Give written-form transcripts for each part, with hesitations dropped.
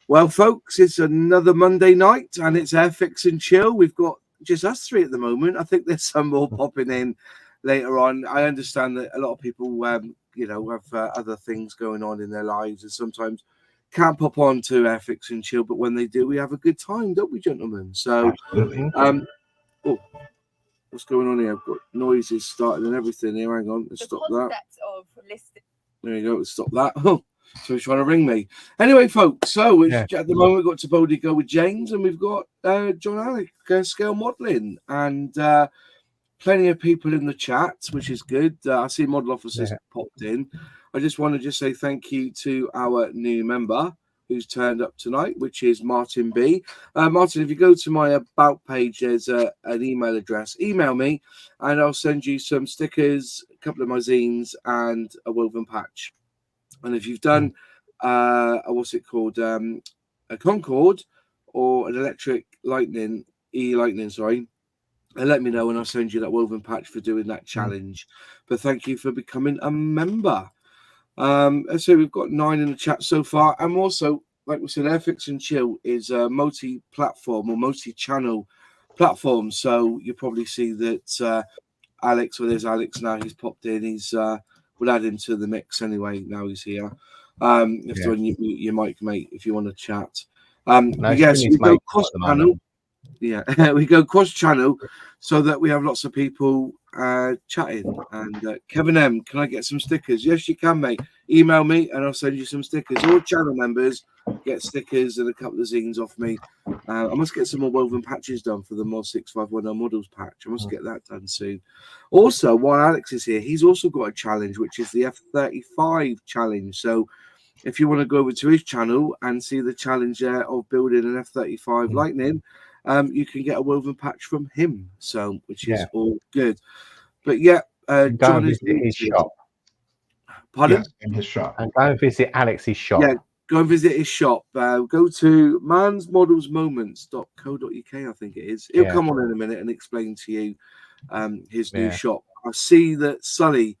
Well, folks, it's another Monday night, and it's Airfix and Chill. We've got just us three at the moment. I think there's some more popping in later on. I understand that a lot of people, have other things going on in their lives, and sometimes can't pop on to Airfix and Chill. But when they do, we have a good time, don't we, gentlemen? So, oh, what's going on here? I've got noises starting and everything here. Hang on, let's stop that. There you go. Let's stop that. Oh. So he's trying to ring me. Anyway, folks, so at the moment we've got to Bodie go with James, and we've got John Alec, Scale Modelling, and plenty of people in the chat, which is good. I see model officers popped in. I just want to say thank you to our new member who's turned up tonight, which is Martin B. Martin, if you go to my About page, there's an email address. Email me, and I'll send you some stickers, a couple of my zines, and a woven patch. And if you've done a Concorde or an electric Lightning, and let me know, and I'll send you that woven patch for doing that challenge. But thank you for becoming a member. So we've got 9 in the chat so far. And also, like we said, Airfix and Chill is a multi-platform or multi-channel platform. So you probably see that Alex, well, there's Alex now, he's popped in. We'll add him to the mix anyway. Now he's here. If to unmute your mic, mate, if you want to chat. Yes, we go cross channel. Yeah, we go cross channel so that we have lots of people chatting. And Kevin M, can I get some stickers? Yes, you can, mate. Email me and I'll send you some stickers. All channel members get stickers and a couple of zines off me. I must get some more woven patches done for the Mod 6510 models patch. I must get that done soon. Also, while Alex is here, he's also got a challenge, which is the F35 challenge. So if you want to go over to his channel and see the challenge there of building an F35 Lightning, you can get a woven patch from him. So, which is all good. But John is in his shop. Pardon? Yes, in his shop. And go and visit Alex's shop. Yeah, go and visit his shop. Go to mansmodelsmoments.co.uk, I think it is. He'll come on in a minute and explain to you his new shop. I see that Sully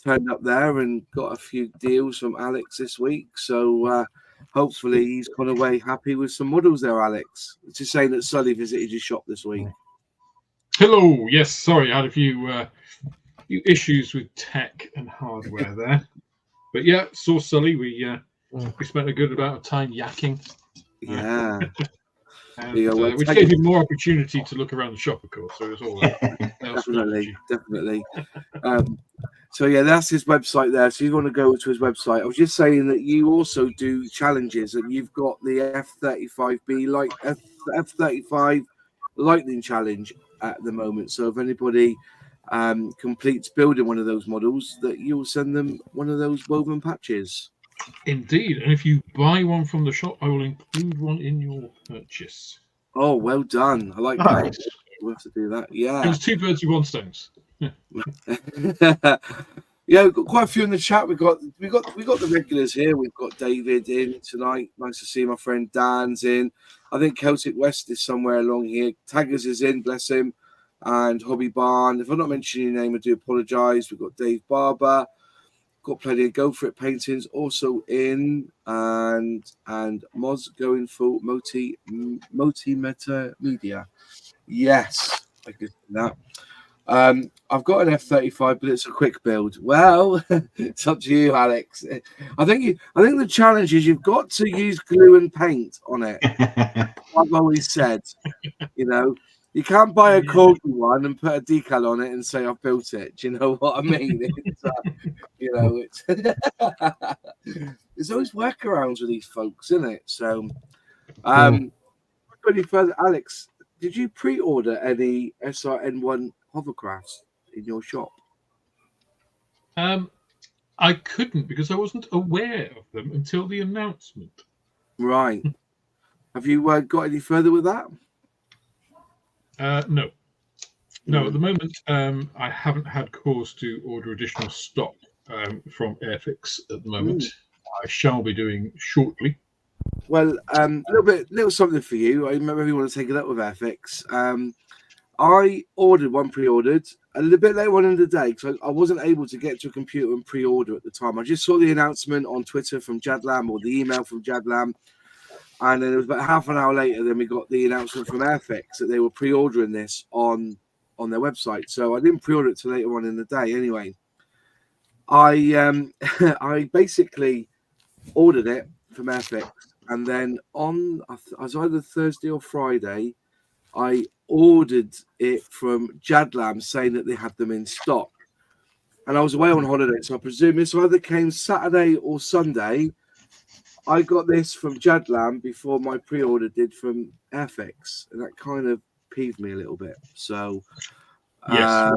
turned up there and got a few deals from Alex this week. So hopefully he's gone away happy with some models there, Alex. It's just saying that Sully visited your shop this week. Hello. Yes, sorry, I had a few issues with tech and hardware there. But yeah, saw Sully. We spent a good amount of time yakking. Yeah. And, which gave him more opportunity to look around the shop, of course. So it was all definitely. So that's his website there. So you want to go to his website. I was just saying that you also do challenges, and you've got the F35B F35 Lightning Challenge at the moment. So if anybody completes building one of those models, that you'll send them one of those woven patches. Indeed, and if you buy one from the shop, I will include one in your purchase. Oh, well done! I like that. We'll have to do that. Yeah, it was 2 birds with 1 stone. Yeah, we've got quite a few in the chat. We got the regulars here. We've got David in tonight. Nice to see my friend Dan's in. I think Celtic West is somewhere along here. Taggers is in, bless him, and Hobby Barn. If I'm not mentioning your name, I do apologise. We've got Dave Barber. Got plenty of Go For It paintings also in, and Moz going for multi-meta media. Yes, I could do that. I've got an F35, but it's a quick build. Well, it's up to you, Alex. I think the challenge is you've got to use glue and paint on it. I've always said, you can't buy a corgi one and put a decal on it and say I've built it. Do you know what I mean? It's, there's always workarounds with these folks, isn't it? So, any further, Alex? Did you pre-order any SRN1 hovercrafts in your shop? I couldn't because I wasn't aware of them until the announcement. Right. Have you got any further with that? No. At the moment, I haven't had cause to order additional stock from Airfix at the moment. I shall be doing shortly. Well, little something for you. I remember if you want to take it up with Airfix. I ordered one pre-ordered a little bit later on in the day because I wasn't able to get to a computer and pre-order at the time. I just saw the announcement on Twitter from Jadlam or the email from Jadlam. And then it was about half an hour later, then we got the announcement from Airfix that they were pre-ordering this on their website. So I didn't pre-order it till later on in the day. Anyway, I I basically ordered it from Airfix, and then on I was either Thursday or Friday, I ordered it from Jadlam saying that they had them in stock. And I was away on holiday, so I presume this either came Saturday or Sunday. I got this from Jadlam before my pre-order did from Airfix, and that kind of peeved me a little bit. So, Yes.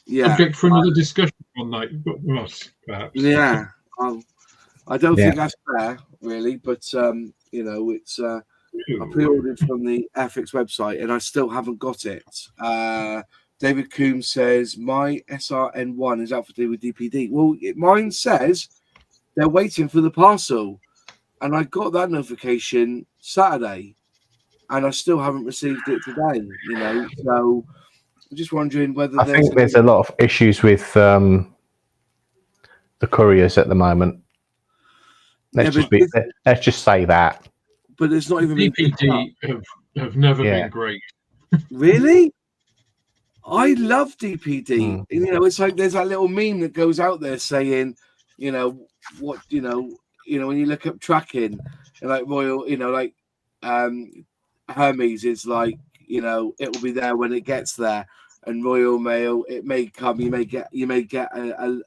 Yeah, Subject for another discussion one night with us, perhaps. yeah. I don't think that's fair, really, but you know, it's I pre-ordered from the Airfix website, and I still haven't got it. David Coombs says my SRN1 is out for delivery with DPD. Well, mine says they're waiting for the parcel. And I got that notification Saturday, and I still haven't received it today. You know, so I'm just wondering whether I think there's a lot of issues with the couriers at the moment. Let's just say that. But it's not even DPD have never been great. Really? I love DPD. You know, it's like there's that little meme that goes out there saying, you know, what when you look up tracking and like Royal, you know, like Hermes is like, you know, it will be there when it gets there, and Royal Mail, it may come, you may get a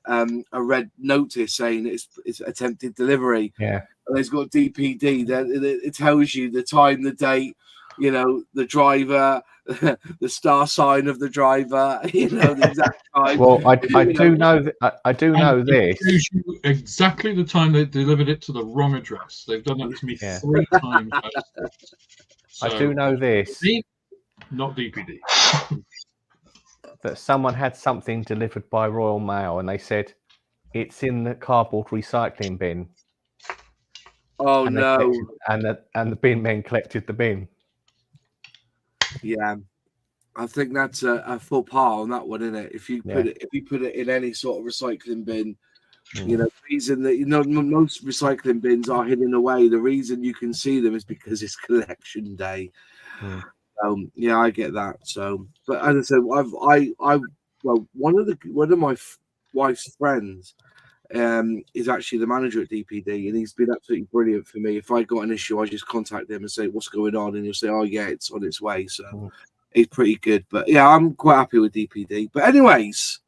red notice saying it's attempted delivery. Yeah, and it's got DPD. That it tells you the time, the date, you know, the driver, the star sign of the driver, you know, the exact time. Well, I do know this. It shows you exactly the time they delivered it to the wrong address. They've done that to me 3 times. So, I do know this. Not DPD. That someone had something delivered by Royal Mail, and they said it's in the cardboard recycling bin. Oh, and no! The bin men collected the bin. Yeah, I think that's a full par on that one, isn't it? If you put it in any sort of recycling bin, you know, the reason that most recycling bins are hidden away. The reason you can see them is because it's collection day. Yeah, I get that. So, but as I said, one of my wife's friends is actually the manager at DPD, and he's been absolutely brilliant for me. If I got an issue, I just contact him and say what's going on, and he'll say, "Oh yeah, it's on its way." So he's pretty good. But yeah, I'm quite happy with DPD. But anyways,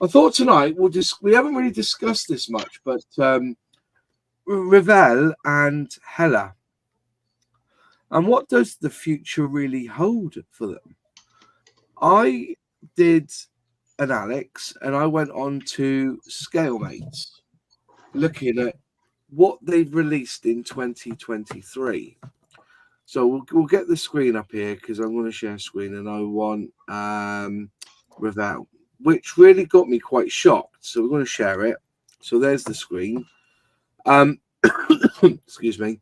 I thought tonight we haven't really discussed this much, but Revell and Heller. And what does the future really hold for them? I did an Alex, and I went on to ScaleMates, looking at what they've released in 2023. So we'll get the screen up here because I'm going to share screen, and I want Revell, which really got me quite shocked. So we're going to share it. So there's the screen. Excuse me.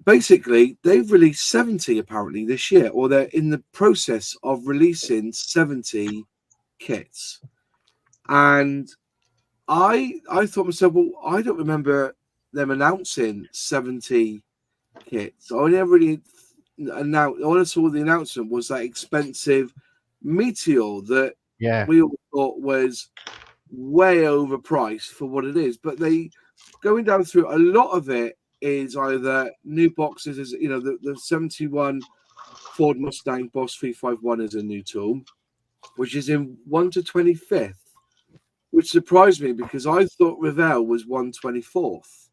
Basically, they've released 70 apparently this year, or they're in the process of releasing 70 kits. And I thought to myself, well, I don't remember them announcing 70 kits. I never really announced. All I saw the announcement was that expensive Meteor that we all thought was way overpriced for what it is. But they going down through a lot of it is either new boxes, as you know, the 71 Ford Mustang Boss 351 is a new tool, which is in 1 to 25th, which surprised me because I thought Revell was 124th.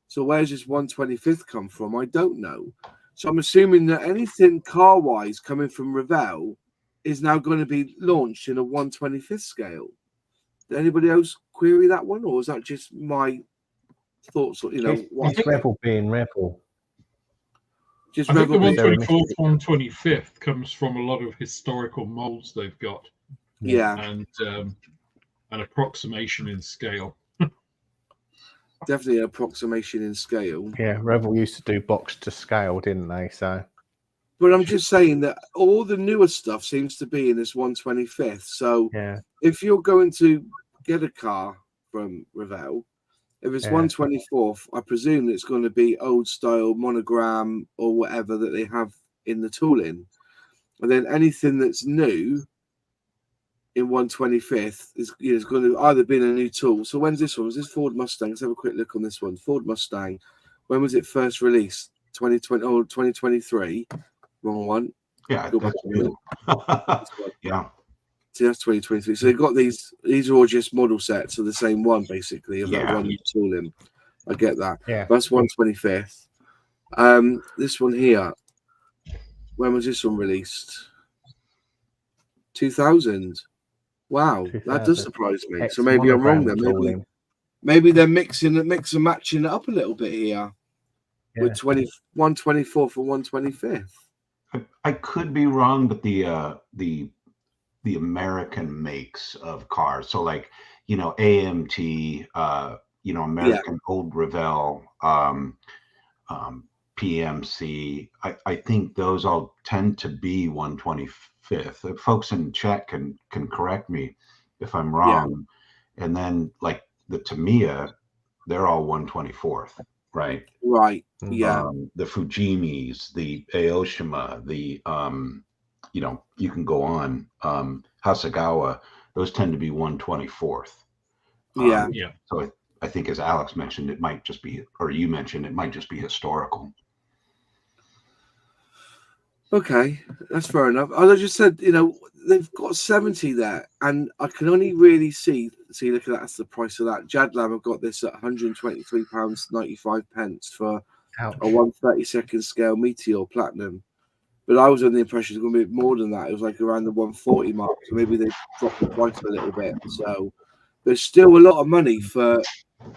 So where's this 125th come from? I don't know. So I'm assuming that anything car-wise coming from Revell is now going to be launched in a 125th scale. Did anybody else query that one, or is that just my thoughts? You know, it's Revell being Revell. Just I think the Revell 124th, 125th comes from a lot of historical molds they've got. Yeah, and an approximation in scale. Definitely an approximation in scale. Yeah, Revell used to do box to scale, didn't they? So, but I'm just saying that all the newer stuff seems to be in this 125th. So, if you're going to get a car from Revell, If it's Yeah. 1/24th, I presume it's going to be old style monogram or whatever that they have in the tooling. And then anything that's new in 1/25th is going to either be in a new tool. So when's this one? Was this Ford Mustang? Let's have a quick look on this one. Ford Mustang. When was it first released? 2020 or 2023? Wrong one. Yeah, Go back that's a minute. new. Yeah. See, that's 2023. So they've got these are all just model sets of the same one, basically, of that Yeah. one tooling. I get that. Yeah. That's 1/25th. This one here. When was this one released? 2000. Wow, that does 2000. surprise me. X So maybe I'm wrong monogram then. tooling. Maybe they're mixing and matching it up a little bit here Yeah. with 1/24th and 1/25th. I could be wrong, but the American makes of cars, so like AMT, American Old Revell, PMC. I think those all tend to be 1/25th. Folks in chat can correct me if I'm wrong. And then like the Tamiya, they're all 1/24th, right? Right. Yeah. The Fujimis, the Aoshima, the you can go on. Hasegawa, those tend to be 1/24th. Yeah. Yeah. So I think, as Alex mentioned, it might just be, or you mentioned, it might just be historical. Okay, that's fair enough. As I just said, they've got 70 there, and I can only really see. Look at that. That's the price of that. Jadlam have got this at £123.95 for Ouch. a 1/32nd scale Meteor Platinum. But I was under the impression it's going to be more than that. It was like around the 140 mark. So maybe they dropped the price a little bit. So there's still a lot of money for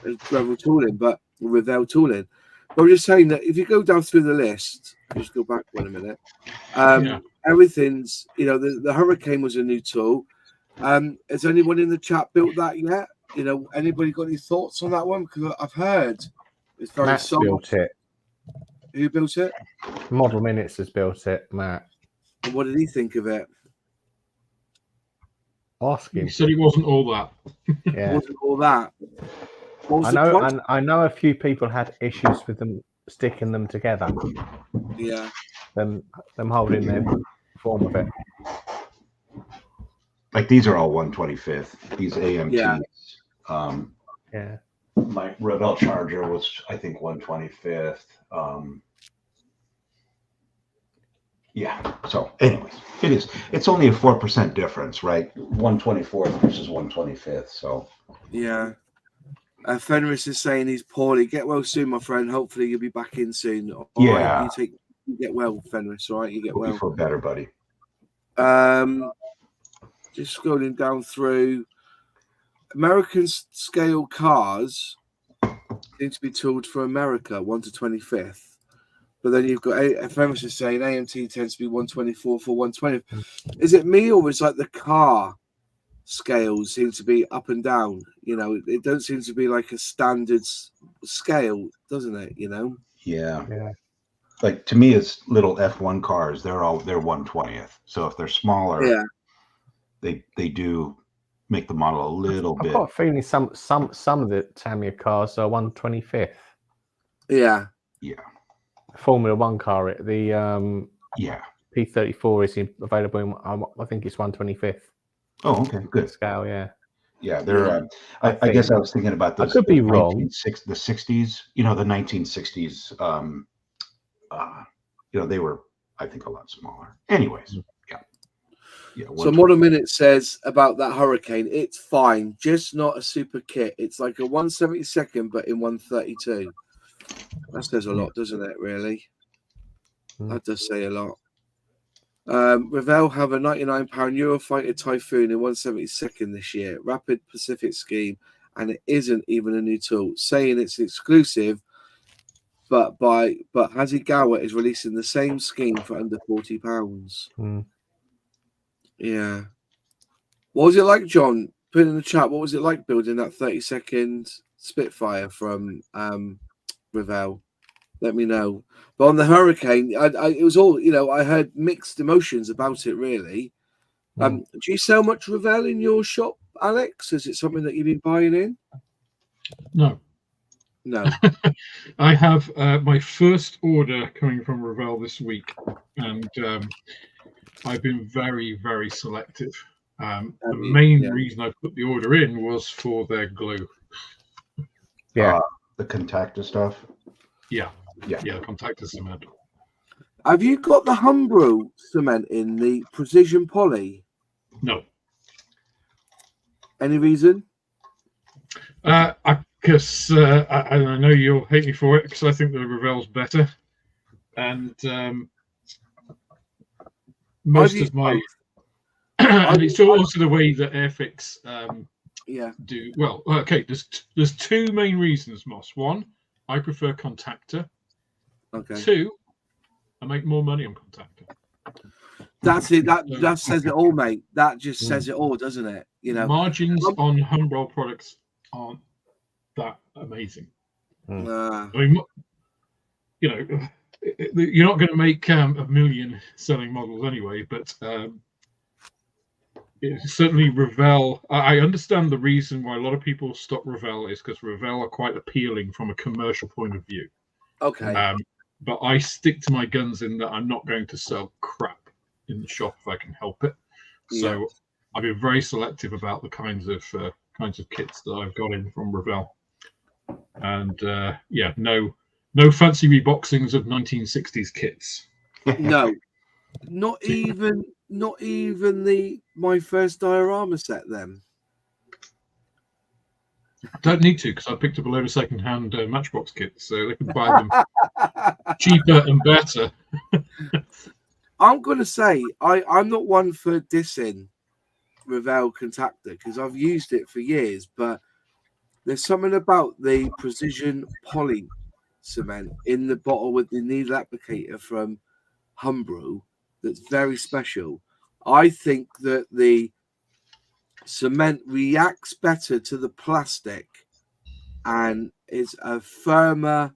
Revell tooling, but Revell tooling. But I'm just saying that if you go down through the list, just go back one a minute. Everything's, the Hurricane was a new tool. Has anyone in the chat built that yet? Anybody got any thoughts on that one? Because I've heard it's very Matt's soft. built it. Who built it? Model Minutes has built it, Matt. And what did he think of it? Ask He him. said it wasn't all that. Yeah. Wasn't all that. What was the price? I know a few people had issues with them sticking them together. Yeah. Them holding their form of it. Like these are all 1/25th. These AMTs. Yeah. Yeah. My Revell Charger was, I think, 1/25th. Yeah. So, anyways, it's only a 4% difference, right? 1/24th versus 1/25th. So. Yeah. Fenris is saying he's poorly. Get well soon, my friend. Hopefully you'll be back in soon. All Yeah. Right, you get well, Fenris. All right, you get Hope you well. feel better, buddy. Just scrolling down through. American scale cars seem to be tooled for America 1/25th, but then you've got Fenris is saying AMT tends to be 1/24 for 1/20th. Is it me or is like the car scales seem to be up and down? It don't seem to be like a standard scale, doesn't it? Yeah. Yeah. Like to me, it's little F1 cars. They're 1/20th. So if they're smaller, Yeah. they do make the model a little I've bit. got a feeling some of the Tamiya cars are 1/25th. Yeah. Yeah. Formula One car, the Yeah. P34 is available in, I think it's 1/25th Oh, okay, good. scale. Yeah. Yeah, they're. I guess I was thinking about I those. could be wrong. The 60s, the 1960s. They were, I think, a lot smaller. Anyways, yeah. So Model Minute says about that Hurricane, it's fine, just not a super kit. It's like a 1/72nd, but in 1/32. That says a lot, doesn't it? Really, that does say a lot. Revell have a £99 Eurofighter Typhoon in 1/72nd this year, Rapid Pacific scheme, and it isn't even a new tool. Saying it's exclusive, but Hasegawa is releasing the same scheme for under £40. Yeah. What was it like, John? Put in the chat. What was it like building that 32nd Spitfire from Revell? Let me know. But on the Hurricane, it was all, I heard mixed emotions about it, really. Do you sell much Revell in your shop, Alex? Is it something that you've been buying in? No. No. I have my first order coming from Revell this week, and I've been very, very selective. The main reason I put the order in was for their glue. Yeah. The contactor stuff. Yeah, contactor cement. Have you got the Humbro cement in the precision poly? No. Any reason? Because I know you'll hate me for it, because I think the Revell's better, and most of my and it's also the way that Airfix do well. Okay, there's two main reasons, Moss. One, I prefer contactor. Okay. Two, I make more money on contactor. That's it. That says it all, mate. That just says it all, doesn't it? You know, margins on Humbrol products aren't that amazing. I mean, you know, you're not going to make a million selling models anyway, but certainly Revell. I understand the reason why a lot of people stop Revell is because Revell are quite appealing from a commercial point of view. Okay. But I stick to my guns in that I'm not going to sell crap in the shop if I can help it. So I've been very selective about the kinds of kits that I've got in from Revell. And no fancy reboxings of 1960s kits. No, not even my first diorama set. Then don't need to, because I picked up a load of second-hand Matchbox kits, so they can buy them cheaper and better. I'm gonna say I'm not one for dissing Revell contactor because I've used it for years, but there's something about the precision poly cement in the bottle with the needle applicator from Humbro that's very special. I think that the cement reacts better to the plastic and is a firmer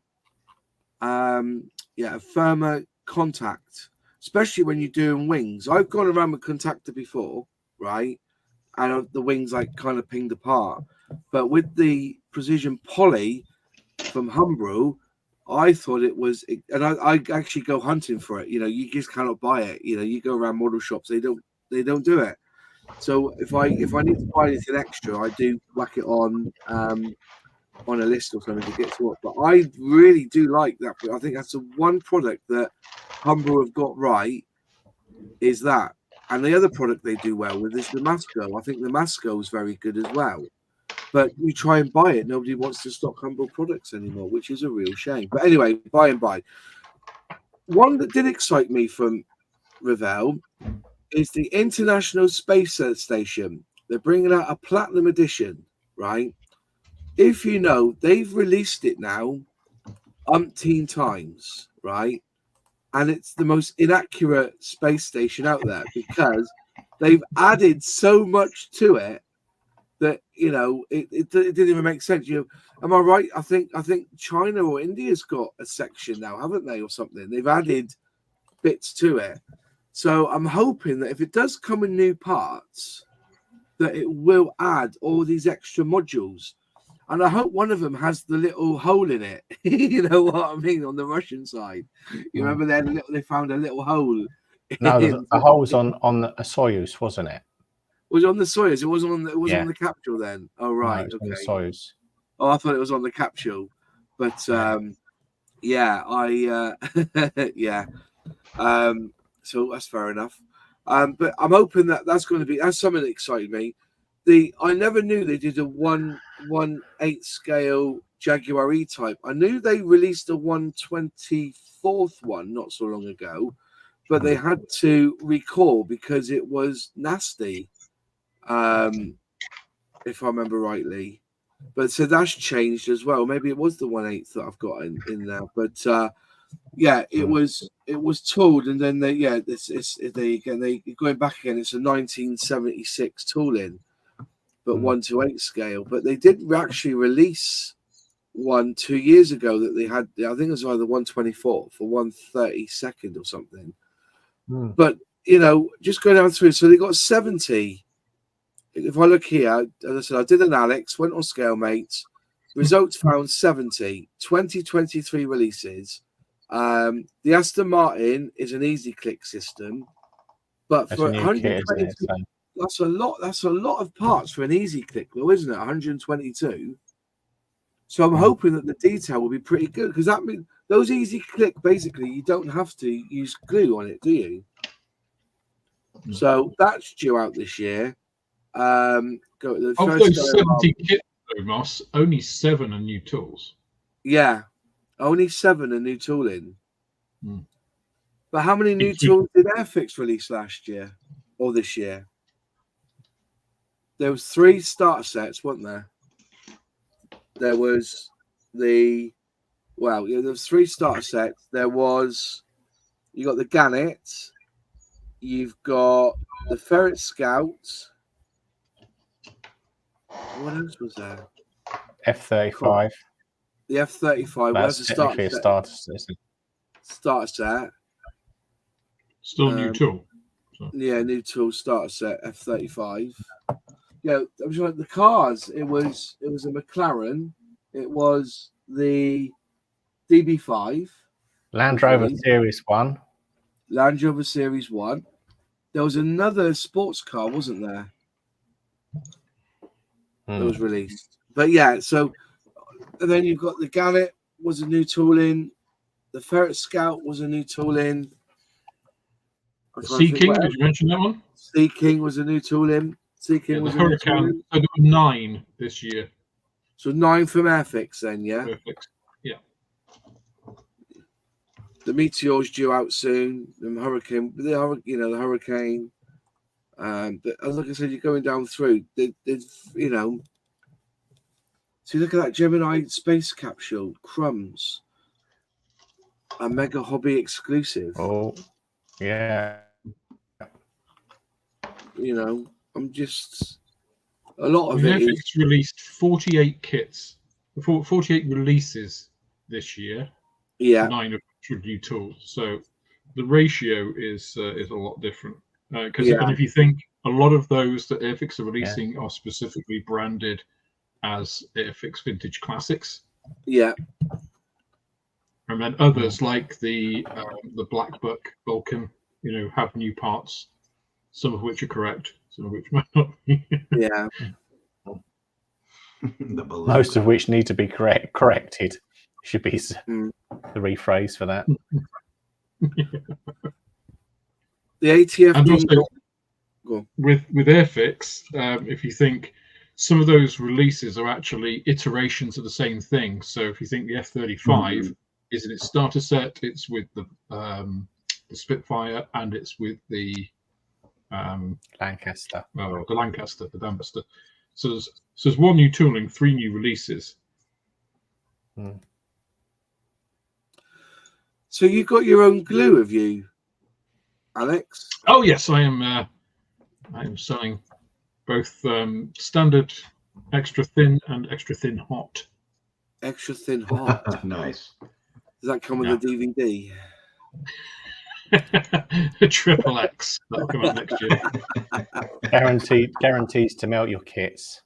contact, especially when you're doing wings. I've gone around with contactor before, right? And the wings like kind of pinged apart. But with the precision poly from Humbro, I thought it was, and I actually go hunting for it. You know, you just cannot buy it. You know, you go around model shops, they don't do it. So if I need to buy anything extra, I do whack it on a list or something to get to it. But I really do like that. I think that's the one product that Humbro have got right, is that. And the other product they do well with is the Masco. I think the Masco is very good as well. But you try and buy it, nobody wants to stock Humbro products anymore, which is a real shame. But anyway, by and by. One that did excite me from Revell is the International Space Station. They're bringing out a platinum edition, right? If you know, they've released it now umpteen times, right? And it's the most inaccurate space station out there because they've added so much to it that, you know, it didn't even make sense. You know, am I right? I think China or India's got a section now, haven't they, or something? They've added bits to it. So I'm hoping that if it does come in new parts, that it will add all these extra modules. And I hope one of them has the little hole in it. You know what I mean? On the Russian side, you remember they found a little hole. No, the hole was on a Soyuz, wasn't it? It was on the Soyuz. It wasn't on the capsule then. Oh right, no, okay. On the Soyuz. Oh, I thought it was on the capsule, but so that's fair enough. But I'm hoping that's something that excited me. I never knew they did a 1/8 scale Jaguar E-Type. I knew they released a 1/24 one not so long ago, but they had to recall because it was nasty, if I remember rightly. But so that's changed as well. Maybe it was the 1/8 that I've got in there. But it was tooled, and then they going back again. It's a 1976 tooling, but 1/8 scale. But they did actually release one 2 years ago that they had. I think it was either 1/24 for 1/32 or something. But you know, just going down through. So they got 70. If I look here, as I said, I did an Alex, went on Scale Mates. Results found 70, 2023 releases. The Aston Martin is an easy click system, but That's for a new kit, isn't 122, it? So, that's a lot. That's a lot of parts for an easy click, though, isn't it? 122. So I'm hoping that the detail will be pretty good, because that means those easy click, basically, you don't have to use glue on it, do you? No. So that's due out this year. Go the Of first those go 70 kits, though, Moss, only 7 are new tools. Yeah, only 7 are new tooling. Hmm. But how many new tools did Airfix release last year or this year? There was 3 starter sets, weren't there? There was there was 3 starter sets. There was, you got the Gannet, you've got the Ferret Scout. What else was there? F-35. The F-35. Well, That's that's a technically a starter, isn't it? starter set. Still a new tool. So. Yeah, new tool starter set, F-35. Yeah, I was like the cars. It was a McLaren. It was the DB5. Land Rover Series 1. Land Rover Series 1. There was another sports car, wasn't there? That was released. But yeah, so and then you've got the Gannet was a new tooling. The Ferret Scout was a new tooling. Sea King, did you mention that one? Sea King was a new tooling. Sea King was the Hurricane. So there were 9 this year. So 9 from Airfix then, yeah? Perfect. Yeah. The Meteor's due out soon. The Hurricane. But like I said, you're going down through. So you look at that Gemini space capsule, Crumbs, a Mega Hobby exclusive. Oh, yeah. I'm just a lot of it. Airfix released 48 kits, 48 releases this year. Yeah, 9 of which were new tools. So the ratio is a lot different. And if you think a lot of those that Airfix are releasing are specifically branded as Airfix Vintage Classics. Yeah. And then others like the Black Buck Vulcan, have new parts, some of which are correct, some of which might not be. Yeah. Most of which need to be corrected. Should be the rephrase for that. The ATF. And also, with Airfix, if you think some of those releases are actually iterations of the same thing. So if you think the F-35 is in its starter set, it's with the Spitfire, and it's with the Lancaster. Well, the Lancaster, the Dambuster. So there's 1 new tooling, 3 new releases. So you've got your own glue, have you, Alex? Oh yes, I am selling both standard extra thin and extra thin hot. Extra thin hot. Nice. Does that come with a DVD? Triple X. That'll come out next year. Guarantees to melt your kits.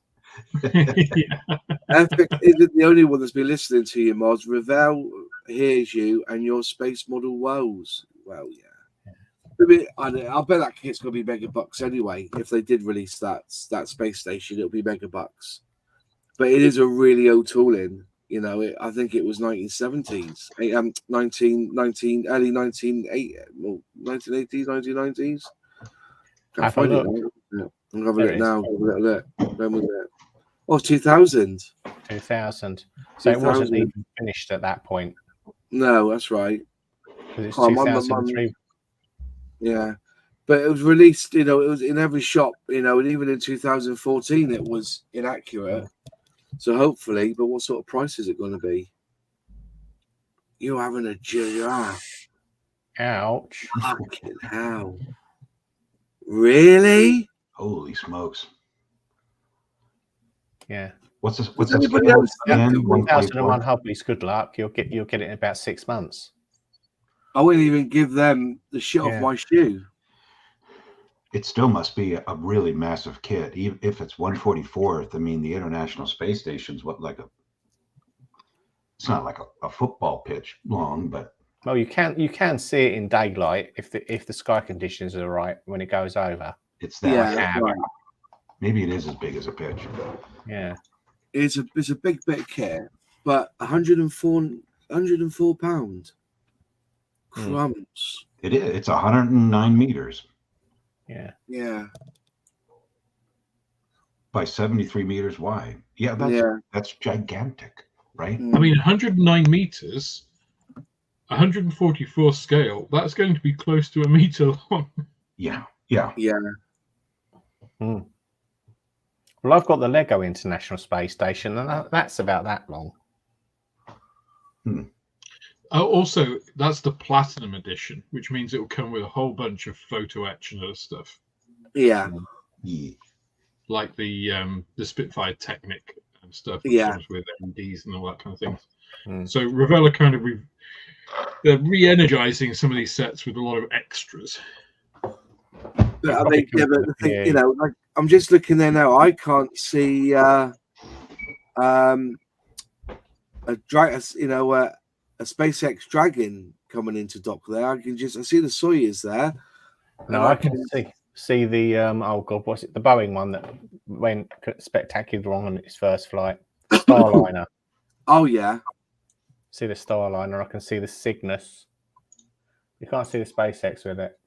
Epic isn't the only one that's been listening to you, Moz. Revell hears you and your space model woes. Well, yeah. I'll bet that kit's going to be mega bucks anyway. If they did release that space station, it'll be mega bucks. But it is a really old tooling. I think it was 1970s, early 1980s, 1990s. Can't find it now. I'll have a look now. When was it? Oh, 2000. 2000. So it wasn't even finished at that point. No, that's right. Because it's 2003. Yeah, but it was released. It was in every shop. And even in 2014, it was inaccurate. So hopefully, but what sort of price is it going to be? You're having a giraffe. Ouch. Fucking hell. Really? Holy smokes. Yeah. What's this? Anybody else? 1001 Hobbies, good luck. You'll get it in about 6 months. I wouldn't even give them the shit off my shoe. It still must be a really massive kit. Even if it's 1/44th, I mean, the International Space Station's what, like a It's not like a football pitch long, but Well, you can see it in daylight if the sky conditions are right when it goes over. it's that. Yeah, Yeah. that's right. Maybe it is as big as a pitch. Yeah. It's a big bit of kit, but 104 pounds. Crumbs. It is. It's 109 meters Yeah. Yeah. by 73 meters wide. Yeah, that's gigantic, right? I mean, 109 meters, 144 scale. That's going to be close to a meter long. Yeah. Yeah. Well, I've got the Lego International Space Station, and that's about that long. Also, that's the Platinum Edition, which means it will come with a whole bunch of photo etch and other stuff, Yeah. Yeah. like the Spitfire Technic and stuff, which Yeah. comes with LEDs and all that kind of thing. Mm. So Revell are kind of they're re-energizing some of these sets with a lot of extras. But I think, yeah, but the thing, you know, like I'm just looking there now. I can't see a SpaceX Dragon coming into dock there. I see the Soyuz there. No, I can see the oh god, what's it? The Boeing one that went spectacularly wrong on its first flight. Starliner. Oh yeah. See the Starliner. I can see the Cygnus. You can't see the SpaceX with it.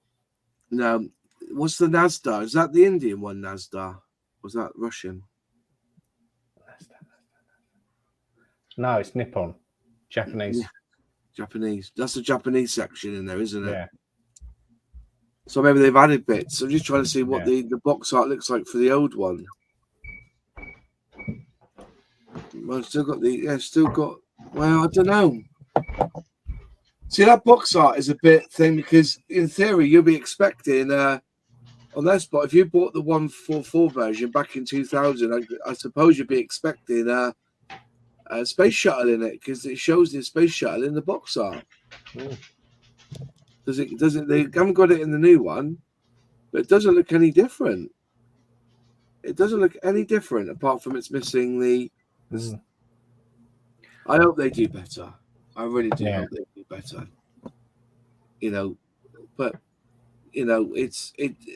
No. What's the Nasdaq? Is that the Indian one, Nasdaq? Was that Russian? No, it's Nippon. Japanese. Yeah. Japanese. That's the Japanese section in there, isn't it? Yeah. So maybe they've added bits. I'm just trying to see what the box art looks like for the old one. Well, well, I don't know. See, that box art is a bit thing because in theory you'll be expecting on that spot, if you bought the 144 version back in 2000, I suppose you'd be expecting a space shuttle in it because it shows the space shuttle in the box art. They haven't got it in the new one, but it doesn't look any different. It doesn't look any different apart from it's missing the. I hope they do better. I really do hope they do better. You know, but you know, it's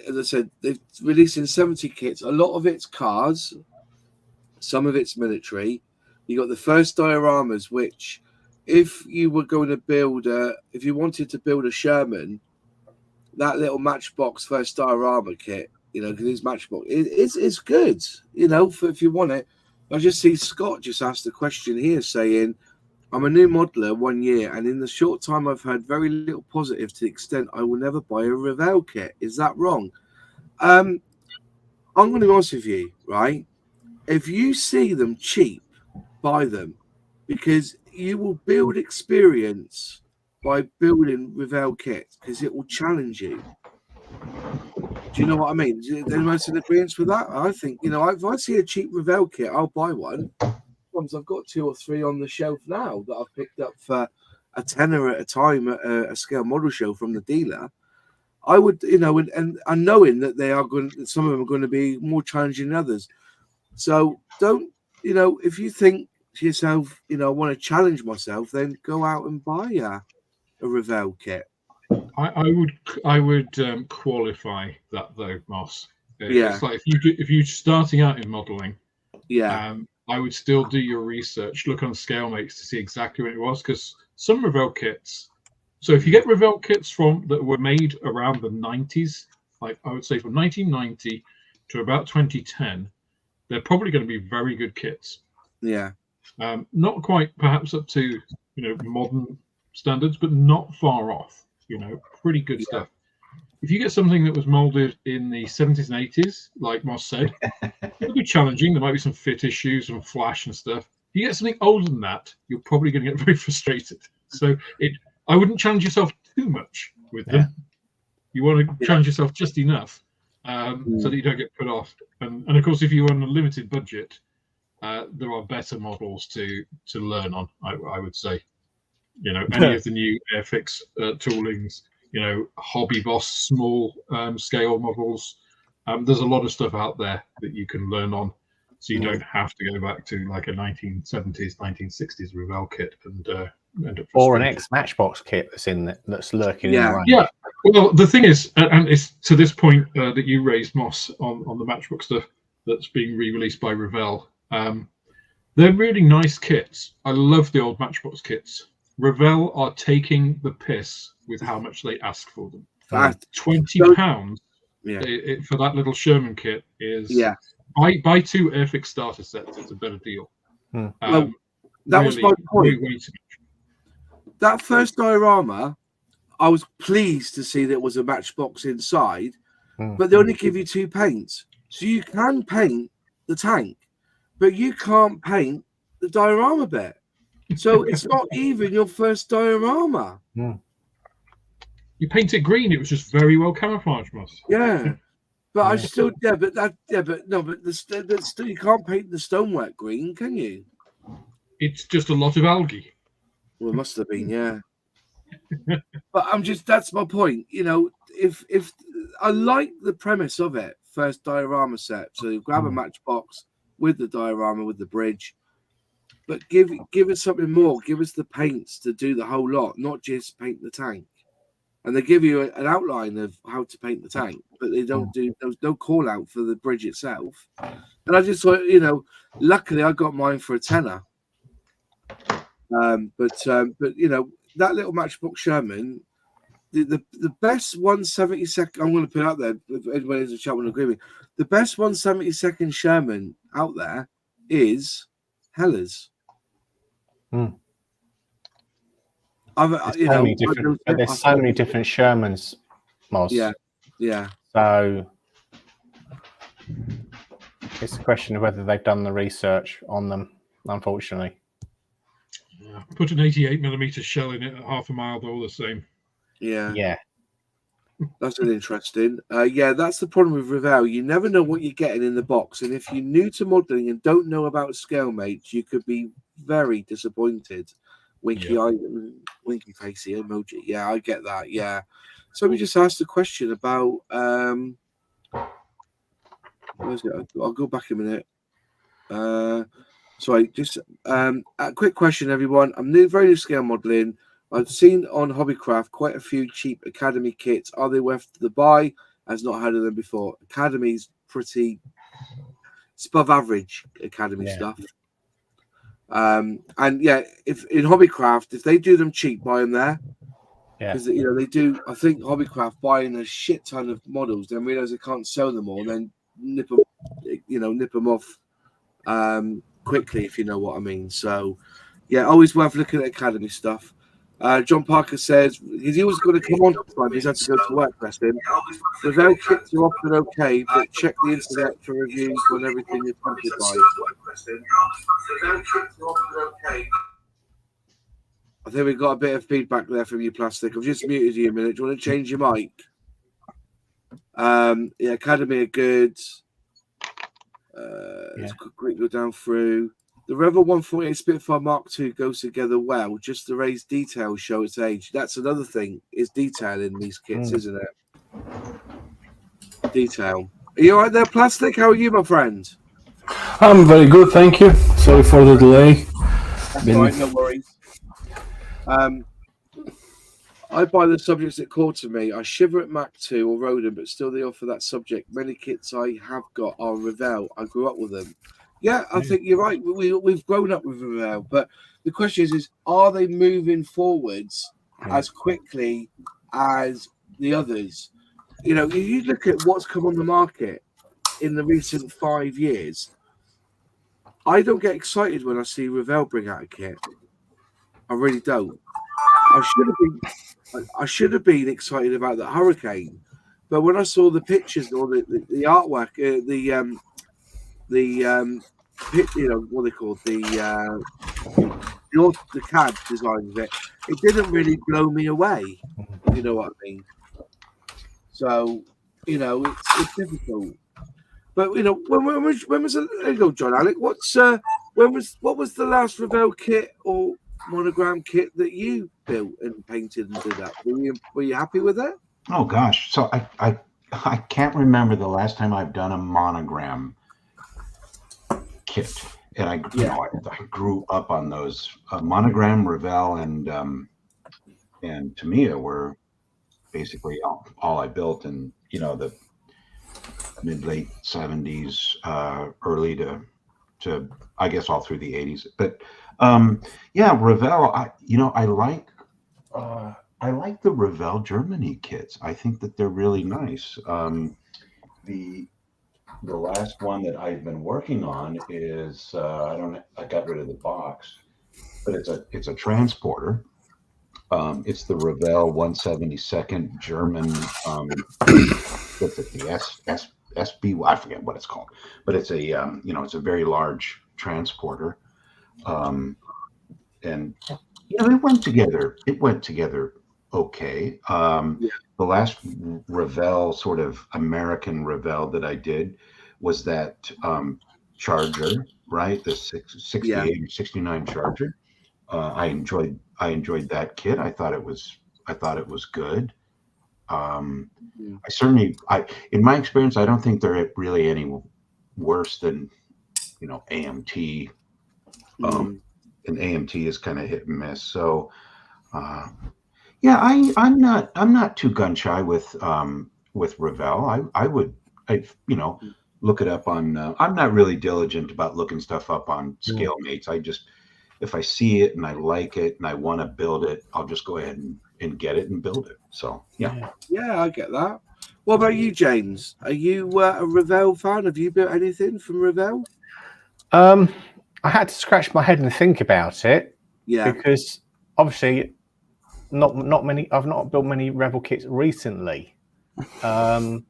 as I said, they're releasing 70 kits. A lot of it's cars, some of it's military. You got the first dioramas, which if you were going to build if you wanted to build a Sherman, that little Matchbox first diorama kit, you know, because it's Matchbox, it's good, you know, for if you want it. I just see Scott just asked the question here saying, I'm a new modeler 1 year, and in the short time I've heard very little positive to the extent I will never buy a Revell kit. Is that wrong? I'm going to be honest with you, right? If you see them cheap, buy them, because you will build experience by building Revell kits because it will challenge you. Do you know what I mean? Is anyone in agreement with that? I think, you know, if I see a cheap Revell kit, I'll buy one. I've got 2 or 3 on the shelf now that I've picked up for a tenner at a time at a scale model show from the dealer. I would, you know, and knowing that some of them are going to be more challenging than others. So don't, you know, if you think to yourself, you know, I want to challenge myself, then go out and buy a Revell kit. I would qualify that though, Moss. It's like if you're starting out in modeling, I would still do your research, look on ScaleMates to see exactly what it was, because some Revell kits. So if you get Revell kits that were made around the 90s, like I would say from 1990 to about 2010, they're probably going to be very good kits. Yeah. Not quite perhaps up to, you know, modern standards, but not far off. You know, pretty good stuff. If you get something that was molded in the 70s and 80s, like Moss said, it'll be challenging. There might be some fit issues and flash and stuff. If you get something older than that, you're probably going to get very frustrated. So I wouldn't challenge yourself too much with them. You want to challenge yourself just enough so that you don't get put off. And of course, if you're on a limited budget, there are better models to learn on, I would say. You know, any of the new Airfix toolings, you know, Hobby Boss small scale models. There's a lot of stuff out there that you can learn on. so you don't have to go back to like a 1970s, 1960s Revell kit and end up Or an frustrated. ex-Matchbox kit that's lurking in Yeah. the range. Yeah. Well, the thing is, and it's to this point that you raised, Moss, on the Matchbox stuff that's being re-released by Revell. They're really nice kits. I love the old Matchbox kits. Revell are taking the piss with how much they ask for them. Fact. £20 Yeah. for that little Sherman kit is Yeah. buy 2 Airfix starter sets. It's a better deal. Well, that was my point. Way too much. That first diorama, I was pleased to see there was a Matchbox inside, but they only give you 2 paints. So you can paint the tank, but you can't paint the diorama bit. So it's not even your first diorama. You paint it green, it was just very well camouflaged, Moss. Yeah. But I still, but still, you can't paint the stonework green, can you? It's just a lot of algae. Well, it must have been, yeah. But that's my point. You know, if I like the premise of it, first diorama set. So you grab a Matchbox with the diorama, with the bridge, but give us something more. Give us the paints to do the whole lot, not just paint the tank. And they give you an outline of how to paint the tank, but they don't do. There's no call out for the bridge itself. And I just thought, you know, luckily I got mine for a tenner. But you know, that little Matchbox Sherman, the best 1/72nd. I'm going to put it out there. If anybody in the chat will agree with me, the best 1/72nd Sherman out there is Heller's. There's so many different Shermans, Moz. Yeah. So it's a question of whether they've done the research on them, unfortunately. Put an 88mm shell in it at half a mile, they're all the same. Yeah. That's an interesting. That's the problem with Revell. You never know what you're getting in the box, and if you're new to modelling and don't know about scale mates, you could be very disappointed. Winky eye, winky facey emoji. Yeah, I get that. Yeah. So we just asked a question about. Where's it? I'll go back a minute. Sorry, just a quick question, everyone. I'm very new scale modelling. I've seen on Hobbycraft quite a few cheap Academy kits. Are they worth the buy? I've not heard of them before. Academy's pretty. It's above average Academy stuff. And if in Hobbycraft, if they do them cheap, buy them there. Because you know they do. I think Hobbycraft buying a shit ton of models, then realize they can't sell them all, then nip them off quickly, if you know what I mean. So yeah, always worth looking at Academy stuff. John Parker says he was going to come on time. He's had to go to work, Preston. The Revell kits are often okay, but check the internet for reviews on everything is printed by. I think we've got a bit of feedback there from you, Plastic. I've just muted you a minute. Do you want to change your mic? Academy are good. Let's quickly go down through. The Revell 148 Spitfire Mark II goes together well. Just the raised details show its age. That's another thing, is detail in these kits, isn't it? Detail. Are you all right there, Plastic? How are you, my friend? I'm very good, thank you. Sorry for the delay. That's all right, no worries. I buy the subjects that call to me. I shiver at Mac 2 or Rodin, but still they offer that subject. Many kits I have got are Revell. I grew up with them. Yeah, I think you're right. We've grown up with Revell, but the question is are they moving forwards as quickly as the others? You know, you look at what's come on the market in the recent 5 years. I don't get excited when I see Revell bring out a kit. I really don't. I should have been excited about the Hurricane, but when I saw the pictures or the artwork, what they called the CAD design of it, it didn't really blow me away. You know what I mean? So it's difficult. But when was there you go, John Alec? What was the last Revell kit or monogram kit that you built and painted and did that? Were you happy with it? Oh gosh, so I can't remember the last time I've done a monogram. kit, and I grew up on those. Monogram, Revell, and Tamiya were basically all I built in, the mid-late 70s, early to I guess all through the 80s. But Revell, I like the Revell Germany kits. I think that they're really nice. The last one that I've been working on is I got rid of the box, but it's a transporter. It's the Revell 172nd German. What's it? The SB? I forget what it's called, but it's a it's a very large transporter, and it went together. It went together okay. The last Revell, sort of American Revell that I did was that Charger, right? The 68 or 69 Charger. I enjoyed that kit. I thought it was good. In my experience, I don't think they're really any worse than AMT. And AMT is kind of hit and miss. So I'm not too gun shy with Revell. I would look it up on. I'm not really diligent about looking stuff up on ScaleMates. I just, if I see it and I like it and I want to build it, I'll just go ahead and get it and build it. So yeah, I get that. What about you, James? Are you a Revell fan? Have you built anything from Revell? I had to scratch my head and think about it. Yeah, because obviously, not many. I've not built many Revell kits recently. I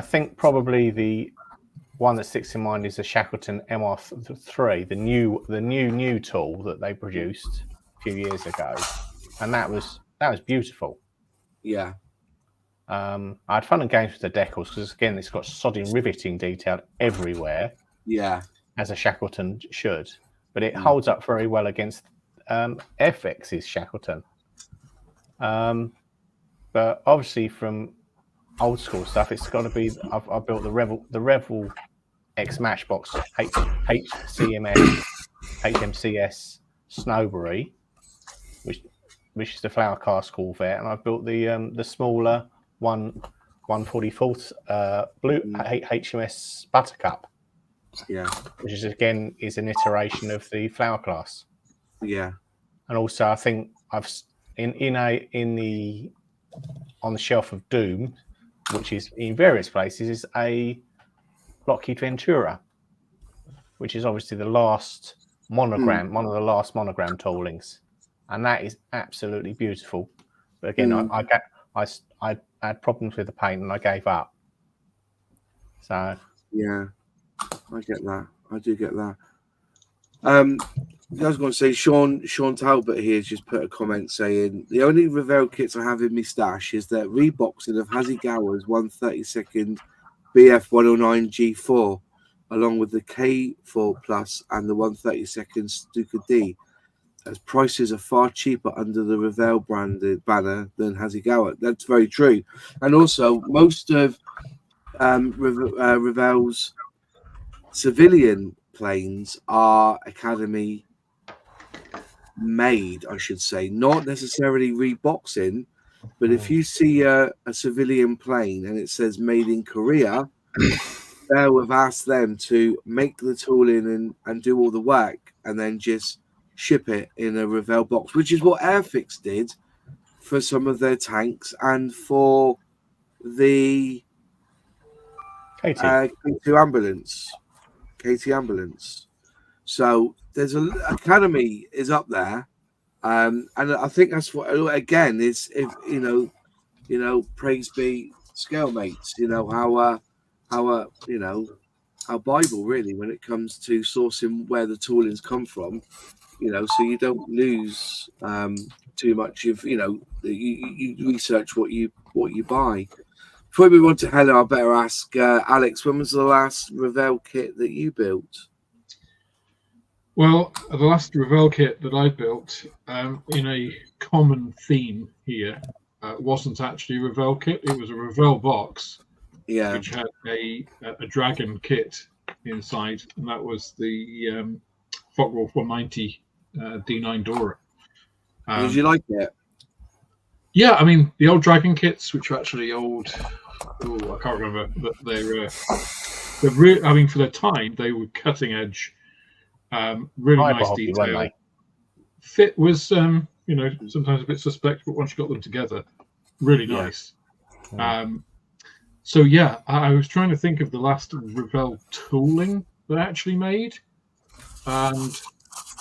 think probably the one that sticks in mind is the Shackleton MR3, the new tool that they produced a few years ago, and that was beautiful. Yeah. I had fun and games with the decals because again, it's got sodding riveting detail everywhere. Yeah. As a Shackleton should, but it holds up very well against Airfix's Shackleton. But obviously from old school stuff, it's got to be. I've built the Revell X Matchbox HMCS Snowberry, which is the Flower Cast Corvette, and I've built the smaller 1/44 blue HMS Buttercup. Yeah, which is again an iteration of the Flower Class. Yeah, and also I think I've on the shelf of Doom, which is in various places, is a Lockheed Ventura, which is obviously the last monogram, one of the last monogram toolings, and that is absolutely beautiful. But again, I had problems with the paint and I gave up. So yeah. I get that. I do get that. I was going to say, Sean Talbot here has just put a comment saying the only Revell kits I have in my stash is that reboxing of Hasegawa's 132nd BF109 G4, along with the K4 Plus and the 132nd Stuka D, as prices are far cheaper under the Revell branded banner than Hasegawa. That's very true, and also most of Revell's civilian planes are Academy made, I should say, not necessarily reboxing, but if you see a civilian plane and it says made in Korea, they'll have asked them to make the tooling and do all the work and then just ship it in a Revell box, which is what Airfix did for some of their tanks and for the KT ambulance. So there's Academy is up there, and I think that's what again is, if praise be ScaleMates, our Bible really when it comes to sourcing where the toolings come from, so you don't lose too much of you research what you buy. Before we move on to Heller, I better ask Alex, when was the last Revell kit that you built? Well, the last Revell kit that I built, in a common theme here, wasn't actually a Revell kit. It was a Revell box, which had a Dragon kit inside, and that was the Focke-Wulf 190 D9 Dora. Did you like it? Yeah, I mean the old Dragon kits, which are actually old. Oh, I can't remember, but I mean, for their time, they were cutting edge. Really nice detail. Fit was, sometimes a bit suspect, but once you got them together, really nice. So yeah, I was trying to think of the last Revell tooling that I actually made, and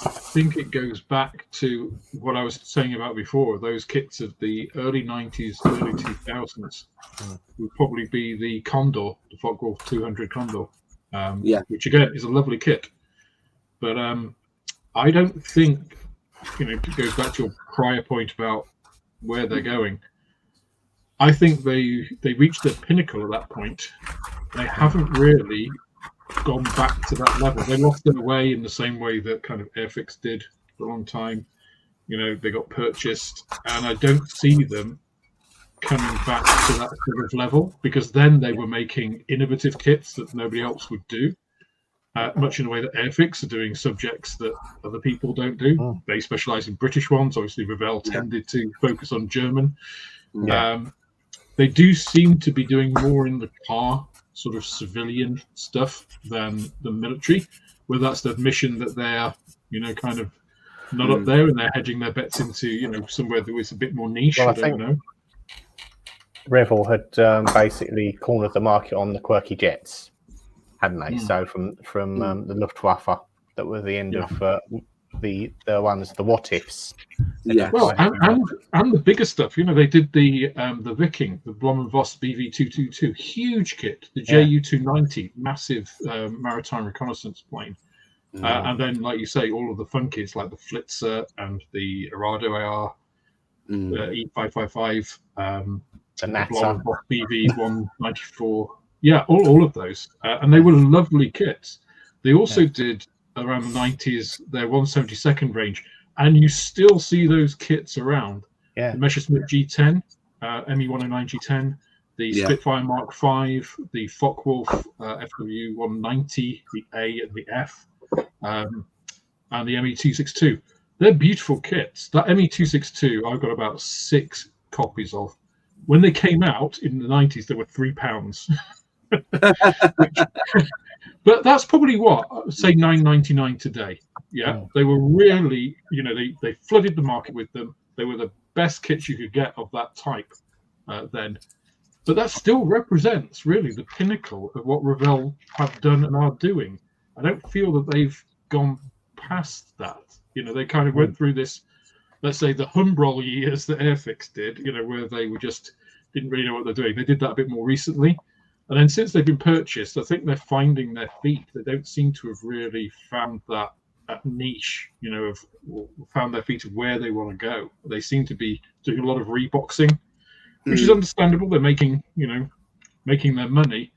I think it goes back to what I was saying about before. Those kits of the early 90s, early 2000s would probably be the Condor, the Focke-Wulf 200 Condor, which again is a lovely kit. But I don't think, it goes back to your prior point about where they're going. I think they reached their pinnacle at that point. They haven't really gone back to that level. They lost their way in the same way that kind of Airfix did for a long time. They got purchased, and I don't see them coming back to that sort of level, because then they were making innovative kits that nobody else would do, much in the way that Airfix are doing subjects that other people don't do. They specialize in British ones. Obviously, Revell tended to focus on German. They do seem to be doing more in the car sort of civilian stuff than the military, whether that's the mission that they're, kind of not up there and they're hedging their bets into, somewhere that was a bit more niche. Well, I don't know. Revell had basically cornered the market on the quirky jets, hadn't they? So from the Luftwaffe, that were the end of the ones, the what ifs. Well, and the bigger stuff. They did the Viking, the Blom & Voss BV222, huge kit, the Ju-290, massive maritime reconnaissance plane, and then, like you say, all of the fun kits like the Flitzer and the Arado AR, the E555, the Blom & Voss BV194. Yeah, all of those, and they were lovely kits. They also did, around the 90s, their 172nd range, and you still see those kits around. The Messerschmitt G10, ME109 G10, the Spitfire Mark V, the Focke-Wulf FW 190, the A and the F, and the ME262. They're beautiful kits. That ME262, I've got about 6 copies of. When they came out in the 90s, they were £3. But that's probably say $9.99 today. They were really, they flooded the market with them. They were the best kits you could get of that type then. But that still represents really the pinnacle of what Revell have done and are doing. I don't feel that they've gone past that. They kind of went through this, let's say, the Humbrol years that Airfix did, where they were just didn't really know what they're doing. They did that a bit more recently. And then since they've been purchased, I think they're finding their feet. They don't seem to have really found that niche, found their feet of where they want to go. They seem to be doing a lot of reboxing, which is understandable. They're making their money.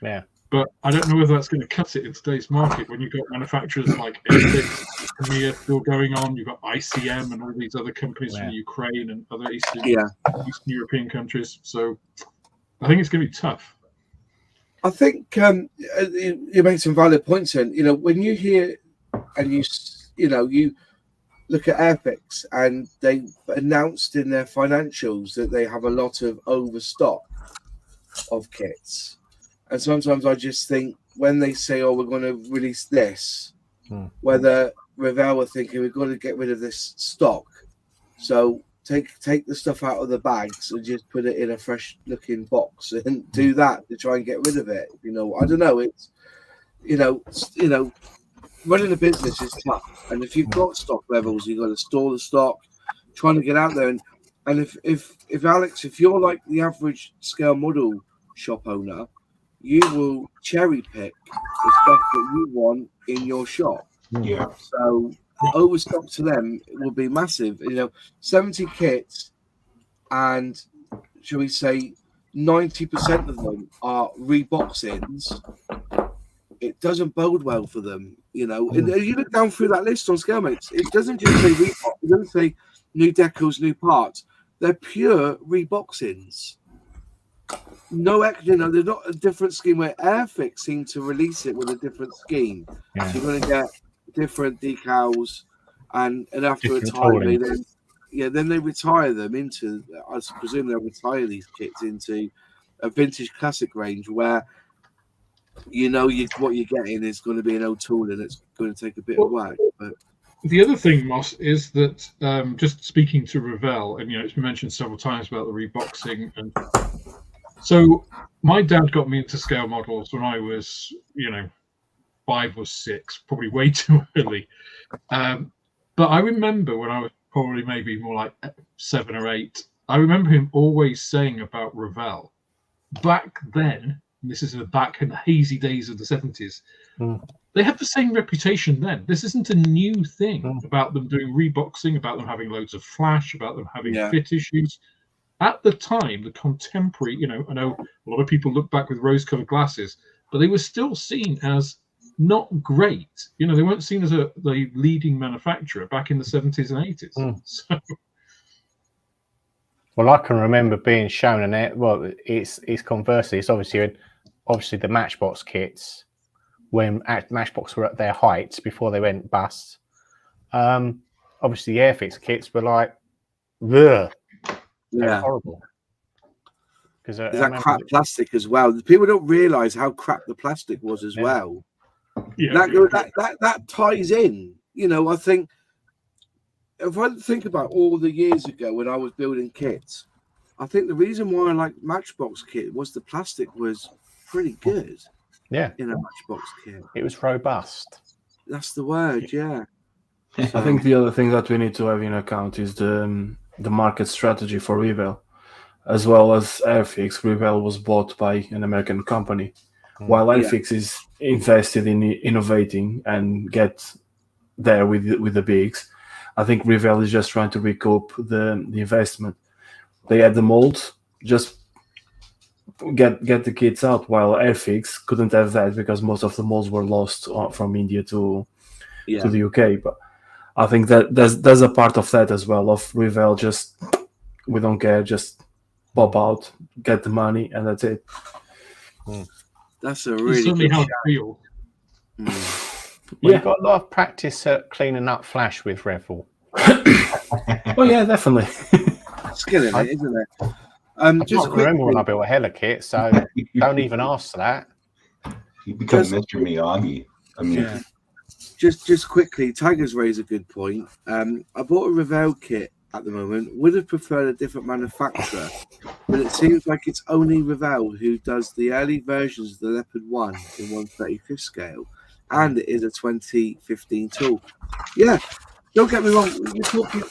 Yeah. But I don't know whether that's going to cut it in today's market when you've got manufacturers like Airfix, Tamiya still going on. You've got ICM and all these other companies from Ukraine and other Eastern European countries. So I think it's going to be tough. I think you make some valid points in. When you hear and you look at Airfix, and they announced in their financials that they have a lot of overstock of kits. And sometimes I just think when they say, we're going to release this, whether Revell are thinking we've got to get rid of this stock. So take the stuff out of the bags and just put it in a fresh looking box and do that to try and get rid of it. I don't know. It's, running a business is tough. And if you've got stock levels, you've got to store the stock, trying to get out there. And if Alex, if you're like the average scale model shop owner, you will cherry pick the stuff that you want in your shop. Yeah. So overstock to them will be massive. 70 kits, and shall we say 90% of them are reboxings. It doesn't bode well for them. And you look down through that list on ScaleMates, it doesn't just say rebox, it doesn't say new decals, new parts. They're pure reboxings. there's not a different scheme where Airfix seem to release it with a different scheme. Yeah. So you're going to get different decals, and after Different a time, tooling. then they retire them into. I presume they'll retire these kits into a vintage classic range where what you're getting is going to be an old tool and it's going to take a bit of work. But the other thing, Moss, is that just speaking to Revell, and it's been mentioned several times about the reboxing, and so my dad got me into scale models when I was 5 or 6, probably way too early. But I remember when I was probably maybe more like 7 or 8, I remember him always saying about Revell back then. This is back in the hazy days of the 70s. They had the same reputation then. This isn't a new thing about them doing reboxing, about them having loads of flash, about them having fit issues. At the time, the contemporary, I know a lot of people look back with rose-colored glasses, but they were still seen as not great. They weren't seen as the leading manufacturer back in the 70s and 80s. So. Well, I can remember being shown it's conversely. It's obviously the Matchbox kits when Matchbox were at their heights before they went bust. Obviously, the Airfix kits were like, ugh. Yeah, horrible. Because that crap plastic as well. People don't realise how crap the plastic was as well. Yeah, that ties in. I think if I think about all the years ago when I was building kits, I think the reason why I liked Matchbox kit was the plastic was pretty good. Yeah, in a Matchbox kit, it was robust. That's the word. Yeah. I think the other thing that we need to have in account is the market strategy for Revell, as well as Airfix. Revell was bought by an American company, while Airfix is invested in innovating and get there with the bigs. I think Revell is just trying to recoup the investment. They had the molds, just get the kits out, while Airfix couldn't have that because most of the molds were lost from India to the UK. But I think that there's a part of that as well, of Revell just, we don't care, just pop out, get the money, and that's it. That's a really certainly good how shout. it feels. You've got a lot of practice at cleaning up flash with Revell. Oh yeah, definitely. Skill in it, isn't it? I Just can't remember when quickly, I built a Heller kit, so don't even ask that. You become Mr. Miyagi. I mean, just quickly, Tiger's raised a good point. I bought a Revell kit at the moment. Would have preferred a different manufacturer, but it seems like it's only Revell who does the early versions of the Leopard 1 in 1/35th scale, and it is a 2015 tool. Yeah, don't get me wrong. You're talking.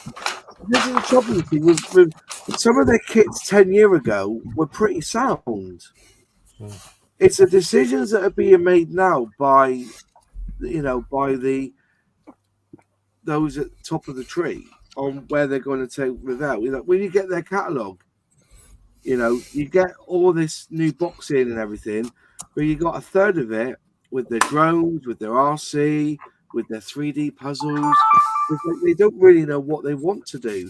This is the trouble with some of their kits 10 years ago were pretty sound. It's the decisions that are being made now by those at the top of the tree on where they're going to take Revell. When you get their catalogue, you get all this new boxing and everything, but you got a third of it with their drones, with their RC, with their 3D puzzles. They don't really know what they want to do.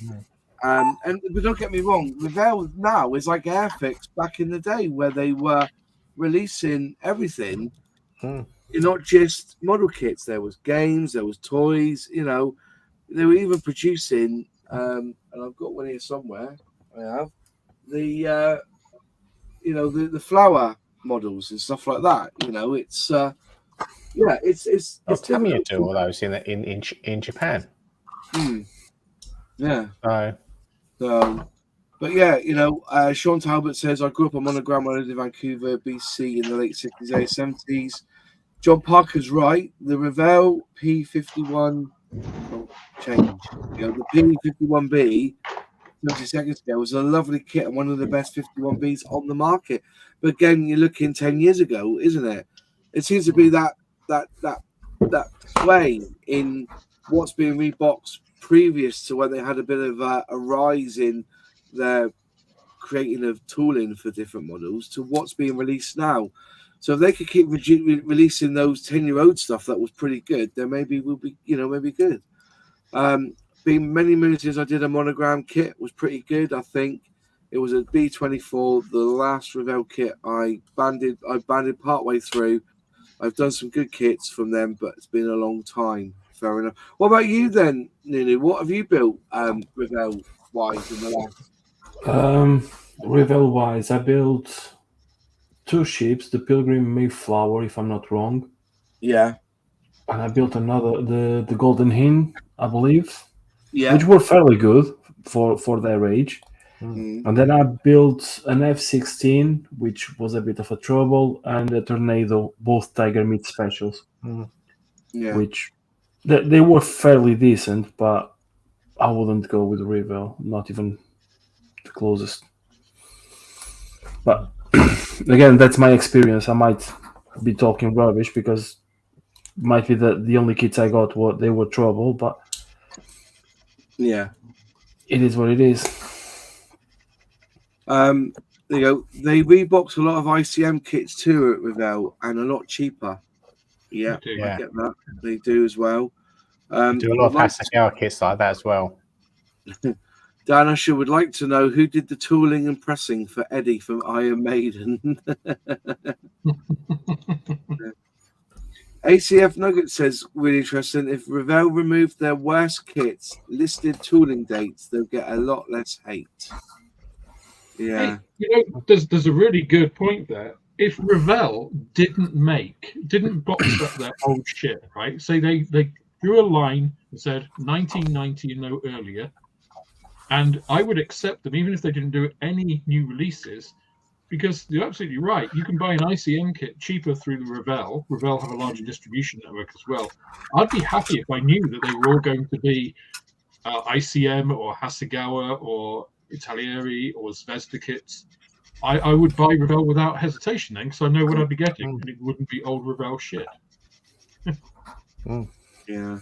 But don't get me wrong, Revell now is like Airfix back in the day where they were releasing everything. Not just model kits. There was games, there was toys. They were even producing. And I've got one here somewhere. I have the the flower models and stuff like that. It's it's Tamiya do all those in Japan. Yeah. So, but yeah, Sean Talbot says I grew up on Monogram when I lived in Vancouver, BC in the late 60s, early 70s. John Parker's right. The Revell P51 change. The P51B 32nd scale was a lovely kit and one of the best 51Bs on the market. But again, you're looking 10 years ago, isn't it? It seems to be that sway in what's being reboxed previous to when they had a bit of a rise in their creating of tooling for different models to what's being released now. So if they could keep releasing those 10-year-old stuff that was pretty good, then maybe we'll be, maybe good. Being many minutes I did a Monogram kit was pretty good. I think It was a B24, the last Revell kit I banded partway through. I've done some good kits from them, but it's been a long time. Fair enough. What about you then, Nunu? What have you built Revell wise in the last? Revell wise, I built 2 ships, the Pilgrim Mayflower, if I'm not wrong. Yeah. And I built another, the Golden Hind, I believe. Yeah. Which were fairly good for their age. And then I built an F-16, which was a bit of a trouble, and a Tornado, both Tiger Meat specials. Yeah. Which they were fairly decent, but I wouldn't go with Revell, not even the closest. But again, that's my experience. I might be talking rubbish because might be the only kits I got they were trouble, but yeah, it is what it is. They rebox a lot of ICM kits too at Revell, and a lot cheaper. Yeah, I get that. They do as well. They do a lot of Hasegawa kits like that as well. Dan Usher would like to know who did the tooling and pressing for Eddie from Iron Maiden. ACF Nugget says, really interesting, if Revell removed their worst kits, listed tooling dates, they'll get a lot less hate. Yeah. Hey, there's a really good point there. If Revell didn't box up their old shit, right? Say they drew a line and said 1990 and no earlier, and I would accept them even if they didn't do any new releases, because you're absolutely right. You can buy an ICM kit cheaper through the Revell. Revell have a larger distribution network as well. I'd be happy if I knew that they were all going to be ICM or Hasegawa or Italieri or Zvezda kits. I would buy Revell without hesitation then, because I know what I'd be getting, and it wouldn't be old Revell shit. Yeah.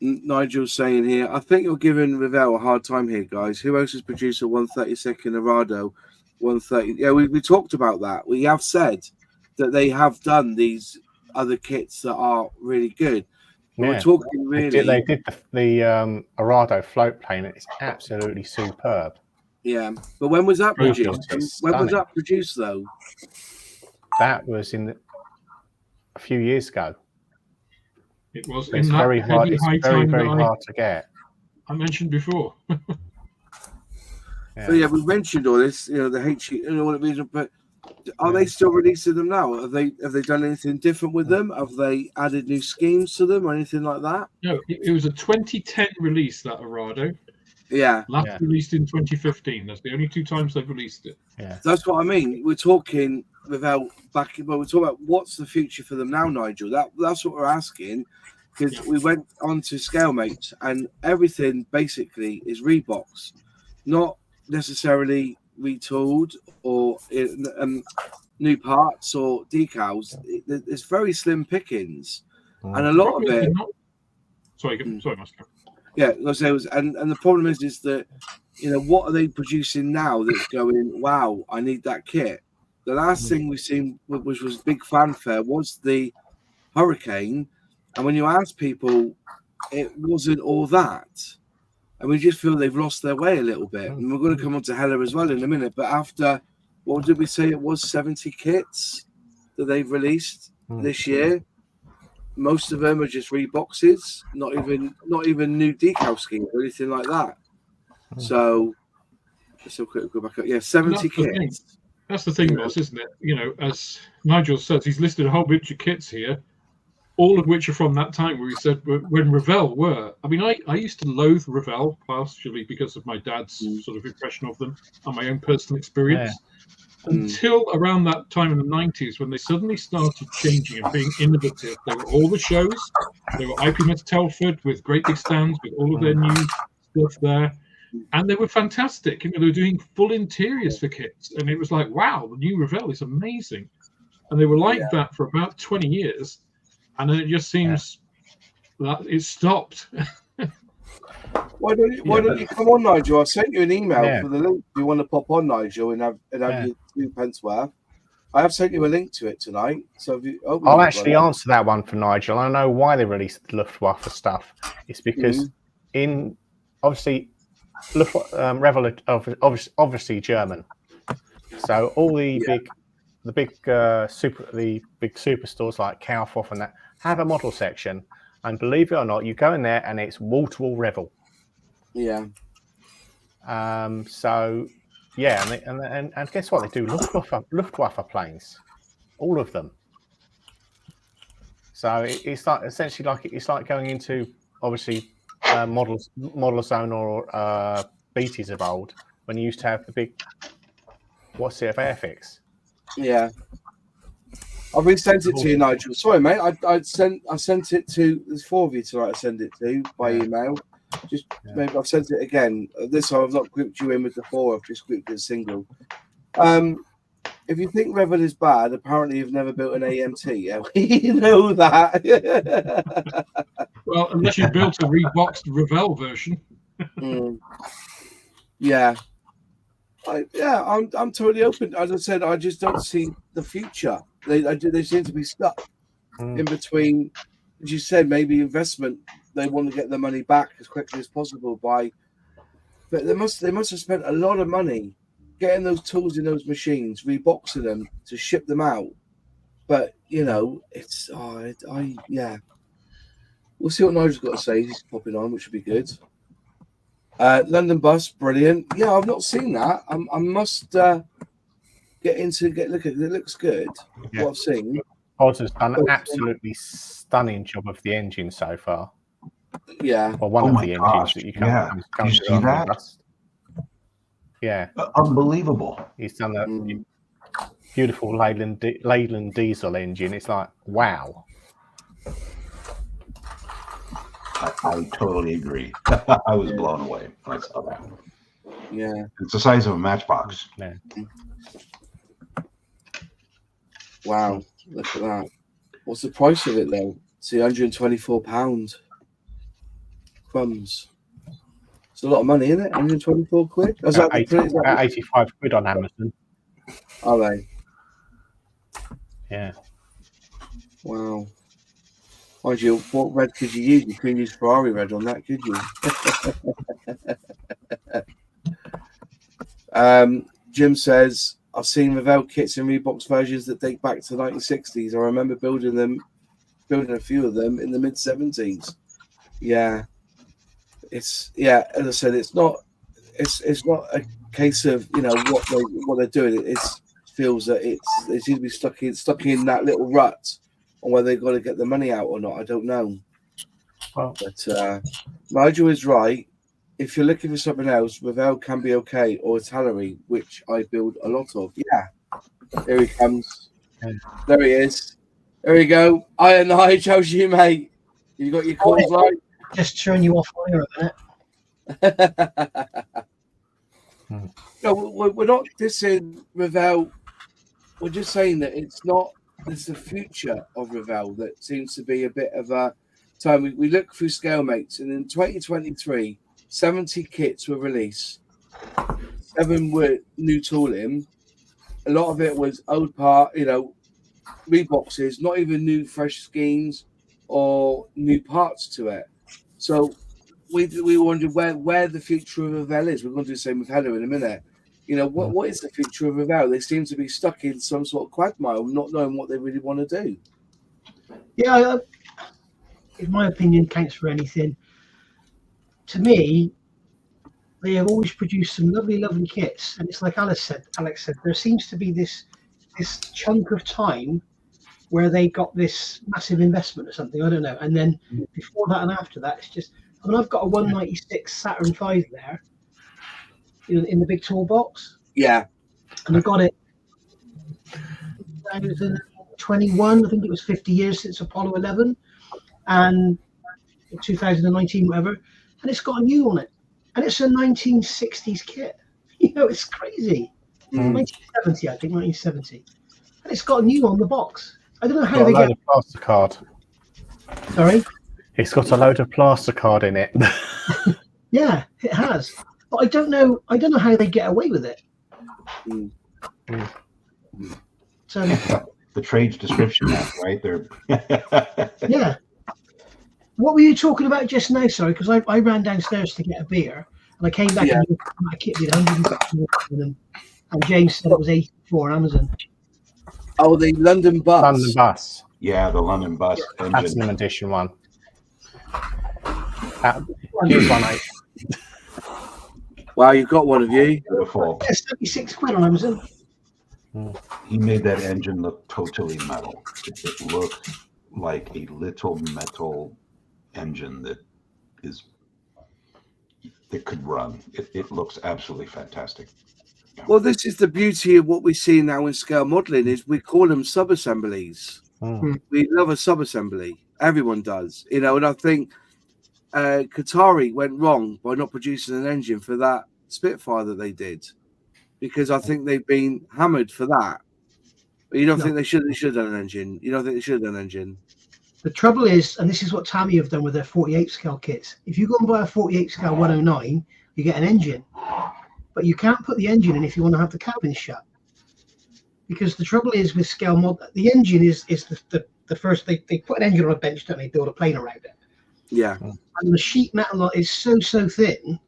Nigel's saying here, I think you're giving Revell a hard time here, guys. Who else has produced a 132nd Arado 130? Yeah, we talked about that. We have said that they have done these other kits that are really good. Yeah. We're talking really. They did the Arado float plane. It's absolutely superb. Yeah, but when was that produced? When was that produced, though? That was a few years ago. It was. It's very hard. It's very hard to get. I mentioned before. So yeah, we've mentioned all this. The HE and all the reason, but are they still releasing them now? Have they done anything different with them? Have they added new schemes to them or anything like that? No, it was a 2010 release, that Arado. Yeah. Last released in 2015. That's the only 2 times they've released it. Yeah. That's what I mean. We're talking without backing, but we're talking about what's the future for them now, Nigel. That's what we're asking, because we went on to Scalemates and everything basically is rebox, not necessarily retooled or new parts or decals. It's very slim pickings, and a lot of it. Sorry, Master. Yeah, and the problem is that what are they producing now that's going, wow, I need that kit. The last thing we've seen, which was big fanfare, was the Hurricane, and when you ask people, it wasn't all that, and we just feel they've lost their way a little bit. And we're going to come on to Heller as well in a minute, but after, what did we say? It was 70 kits that they've released this year. Most of them are just reboxes, not even new decal schemes or anything like that. So let's quickly go back up. Yeah, 70 kits. That's the thing, boss, isn't it? As Nigel says, he's listed a whole bunch of kits here, all of which are from that time where he said when Revell were. I mean, I used to loathe Revell, partially because of my dad's sort of impression of them and my own personal experience. Yeah. Until around that time in the 90s, when they suddenly started changing and being innovative. They were all the shows. They were IPMS Telford with great big stands with all of their new stuff there. And they were fantastic. They were doing full interiors for kits. And it was like, wow, the new Revell is amazing. And they were like that for about 20 years. And then it just seems that it stopped. Why don't you come on, Nigel? I sent you an email for the link. Do you want to pop on, Nigel, and have your 2 pence worth? I have sent you a link to it tonight. So I'll actually answer that one for Nigel. I know why they released the Luftwaffe stuff. It's because obviously Revell are obviously German, so all the big superstores like Kaufhof and that have a model section, and believe it or not, you go in there and it's wall-to-wall Revell. Yeah. So yeah, and guess what? They do Luftwaffe planes, all of them. So it's like essentially it's like going into obviously Model Zone or BTs of old when you used to have the big Airfix. Yeah. I've resent it to you, Nigel. Sorry, mate. I sent it to. There's 4 of you tonight. I send it to by email. Maybe I've sent it again. This time I've not grouped you in with the 4. I've just grouped it single. If you think Revell is bad, apparently you've never built an AMT. Yeah, you know that. Well, unless you built a reboxed Revell version. Yeah. I'm totally open. As I said, I just don't see the future. They seem to be stuck in between. As you said, maybe investment. They want to get their money back as quickly as possible but they must have spent a lot of money getting those tools in those machines, reboxing them to ship them out. But it's We'll see what Nigel's got to say. He's popping on, which would be good. London Bus, brilliant. Yeah, I've not seen that. I must look at it. It looks good. Yeah. What I've seen. Oz has done an absolutely stunning job of the engine so far. Yeah. Well, one of the engines that you can Did you see that? Yeah. Unbelievable. He's done a beautiful Leyland diesel engine. It's like, wow. I totally agree. I was blown away when I saw that. Yeah. It's the size of a matchbox. Yeah. Wow. Look at that. What's the price of it, though? It's £124. Crumbs. It's a lot of money, isn't it? 124 quid? Is that 85 quid on Amazon. Are they? Yeah. Wow. Mind you, what red could you use? You couldn't use Ferrari red on that, could you? Jim says, I've seen Revell kits and Reebox versions that date back to the 1960s. I remember building a few of them in the mid-70s. Yeah. As I said, it's not a case of what they're doing. It feels that they seem to be stuck in that little rut on whether they've got to get the money out or not. I don't know. Well, but Nigel is right. If you're looking for something else, Revell can be okay, or artillery, which I build a lot of. Yeah. Here he comes. There he is. There you go. Iron Nigel, how's you, mate? You got your calls right? Just turn you off here a minute. No, we're not dissing Revell. We're just saying that it's the future of Revell that seems to be a bit of a time. We look through Scalemates, and in 2023, 70 kits were released. 7 were new tooling. A lot of it was old part, reboxes, not even new fresh schemes or new parts to it. So we wondered where the future of Revell is. We're going to do the same with Heller in a minute. What is the future of Revell? They seem to be stuck in some sort of quagmire, not knowing what they really want to do. Yeah, in my opinion, counts for anything. To me, they have always produced some lovely, lovely kits, and it's like Alex said. There seems to be this chunk of time where they got this massive investment or something. I don't know. And then before that and after that, it's just. I mean, I've got a 196 Saturn V there, in the big toolbox. Yeah. And I got it 2021. I think it was 50 years since Apollo 11, and 2019, whatever. And it's got a new on it, and it's a 1960s kit. It's crazy. 1970, I think 1970, and it's got a new on the box. I don't know how they get. Plasticard. Sorry. It's got a load of Plasticard in it. Yeah, it has. But I don't know how they get away with it. So the trade's description, right? They're yeah. What were you talking about just now? Sorry, because I ran downstairs to get a beer, And I came back and my kit did 150 of them, and James said it was 84 on Amazon. Oh, the London bus. London bus. Yeah, the London bus engine. Platinum edition one. Here's one, mate. Wow, you've got one of you. Beautiful. Yeah, 76 quid on Amazon. He made that engine look totally metal. It looked like a little metal engine that could run. It looks absolutely fantastic. Yeah. Well, this is the beauty of what we see now in scale modelling is we call them sub-assemblies. We love a sub-assembly. Everyone does, you know, and I think Qatari went wrong by not producing an engine for that Spitfire that they did, because I think they've been hammered for that. But you don't think they should have done an engine? You don't think they should have done an engine? The trouble is, and this is what Tamiya have done with their 48 scale kits. If you go and buy a 48 scale 109, you get an engine, but you can't put the engine in if you want to have the cabin shut. Because the trouble is with scale mod, the engine is the first they put an engine on a bench, don't they? Build a plane around it. Yeah. And the sheet metal lot is so thin.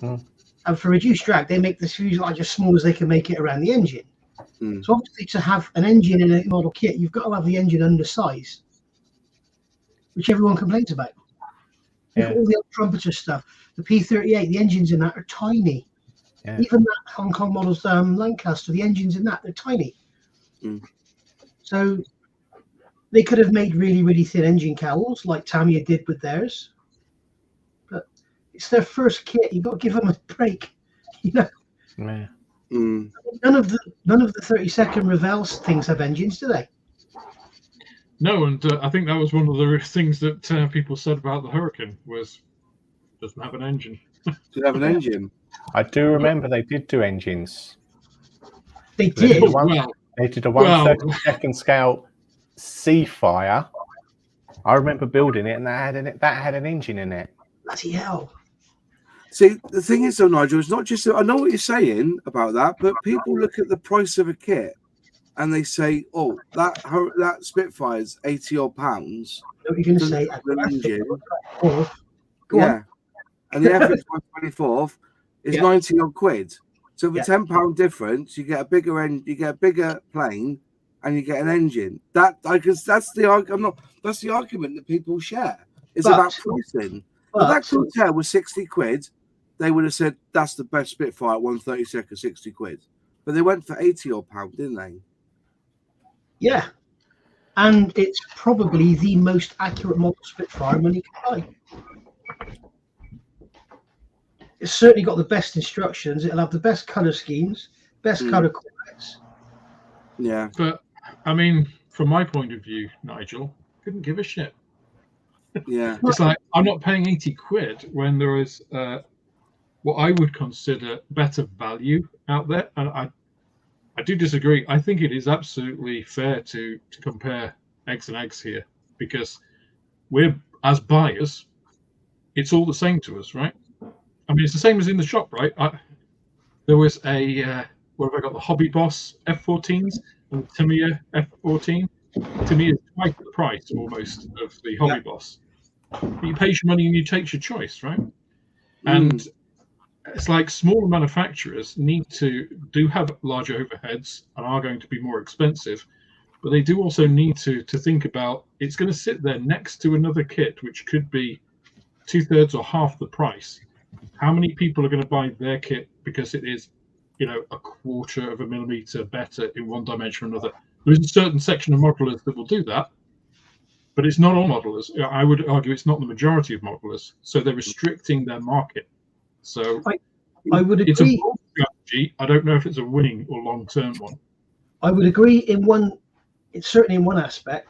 And for reduced drag, they make the fuselage as small as they can make it around the engine. So obviously, to have an engine in a model kit, you've got to have the engine undersized, which everyone complains about. Look at all the old trumpeter stuff. The P38, the engines in that are tiny. Yeah. Even that Hong Kong model's Lancaster, the engines in that, they're tiny. So they could have made really thin engine cowls like Tamiya did with theirs. But it's their first kit. You've got to give them a break. You know? Yeah. None of the 32nd Revell things have engines, do they? No, and I think that was one of the things that people said about the Hurricane was doesn't have an engine. Doesn't have an engine. I do remember they did do engines. They did. They did a 1/32 scale Seafire. I remember building it, and that had an engine in it. Bloody hell! See, the thing is, though, Nigel, it's not just. I know what you're saying about that, but people look at the price of a kit and they say, "Oh, that Spitfire's £80 odd." What are you going to say? Engine. Go on. And the Airfix 124 is 90 odd quid. So for £10 difference, you get a bigger you get a bigger plane, and you get an engine. That's the argument that people share. It's about pricing. But that Corsair was 60 quid. They would have said that's the best Spitfire at 1/32, 60 quid. But they went for £80 odd, didn't they? Yeah. And it's probably the most accurate model Spitfire money can buy. It's certainly got the best instructions. It'll have the best colour schemes, best colour corrects. Yeah. But, I mean, from my point of view, Nigel, couldn't give a shit. Yeah. It's like, I'm not paying 80 quid when there is what I would consider better value out there. And I do disagree. I think it is absolutely fair to compare eggs and eggs here, because we're, as buyers, it's all the same to us, right? I mean, it's the same as in the shop, right? There was a, what have I got? The Hobby Boss F14s and the Tamiya F14. Tamiya is twice the price almost of the Hobby Boss. But you pay your money and you take your choice, right? And it's like smaller manufacturers do have larger overheads and are going to be more expensive, but they do also need to think about it's going to sit there next to another kit which could be 2/3 or half the price. How many people are going to buy their kit because it is, you know, a quarter of a millimeter better in one dimension or another? There is a certain section of modelers that will do that, but it's not all modelers. I would argue it's not the majority of modelers, so they're restricting their market. So I would agree. It's a broad strategy. I don't know if it's a winning or long-term one. I would agree it's certainly in one aspect.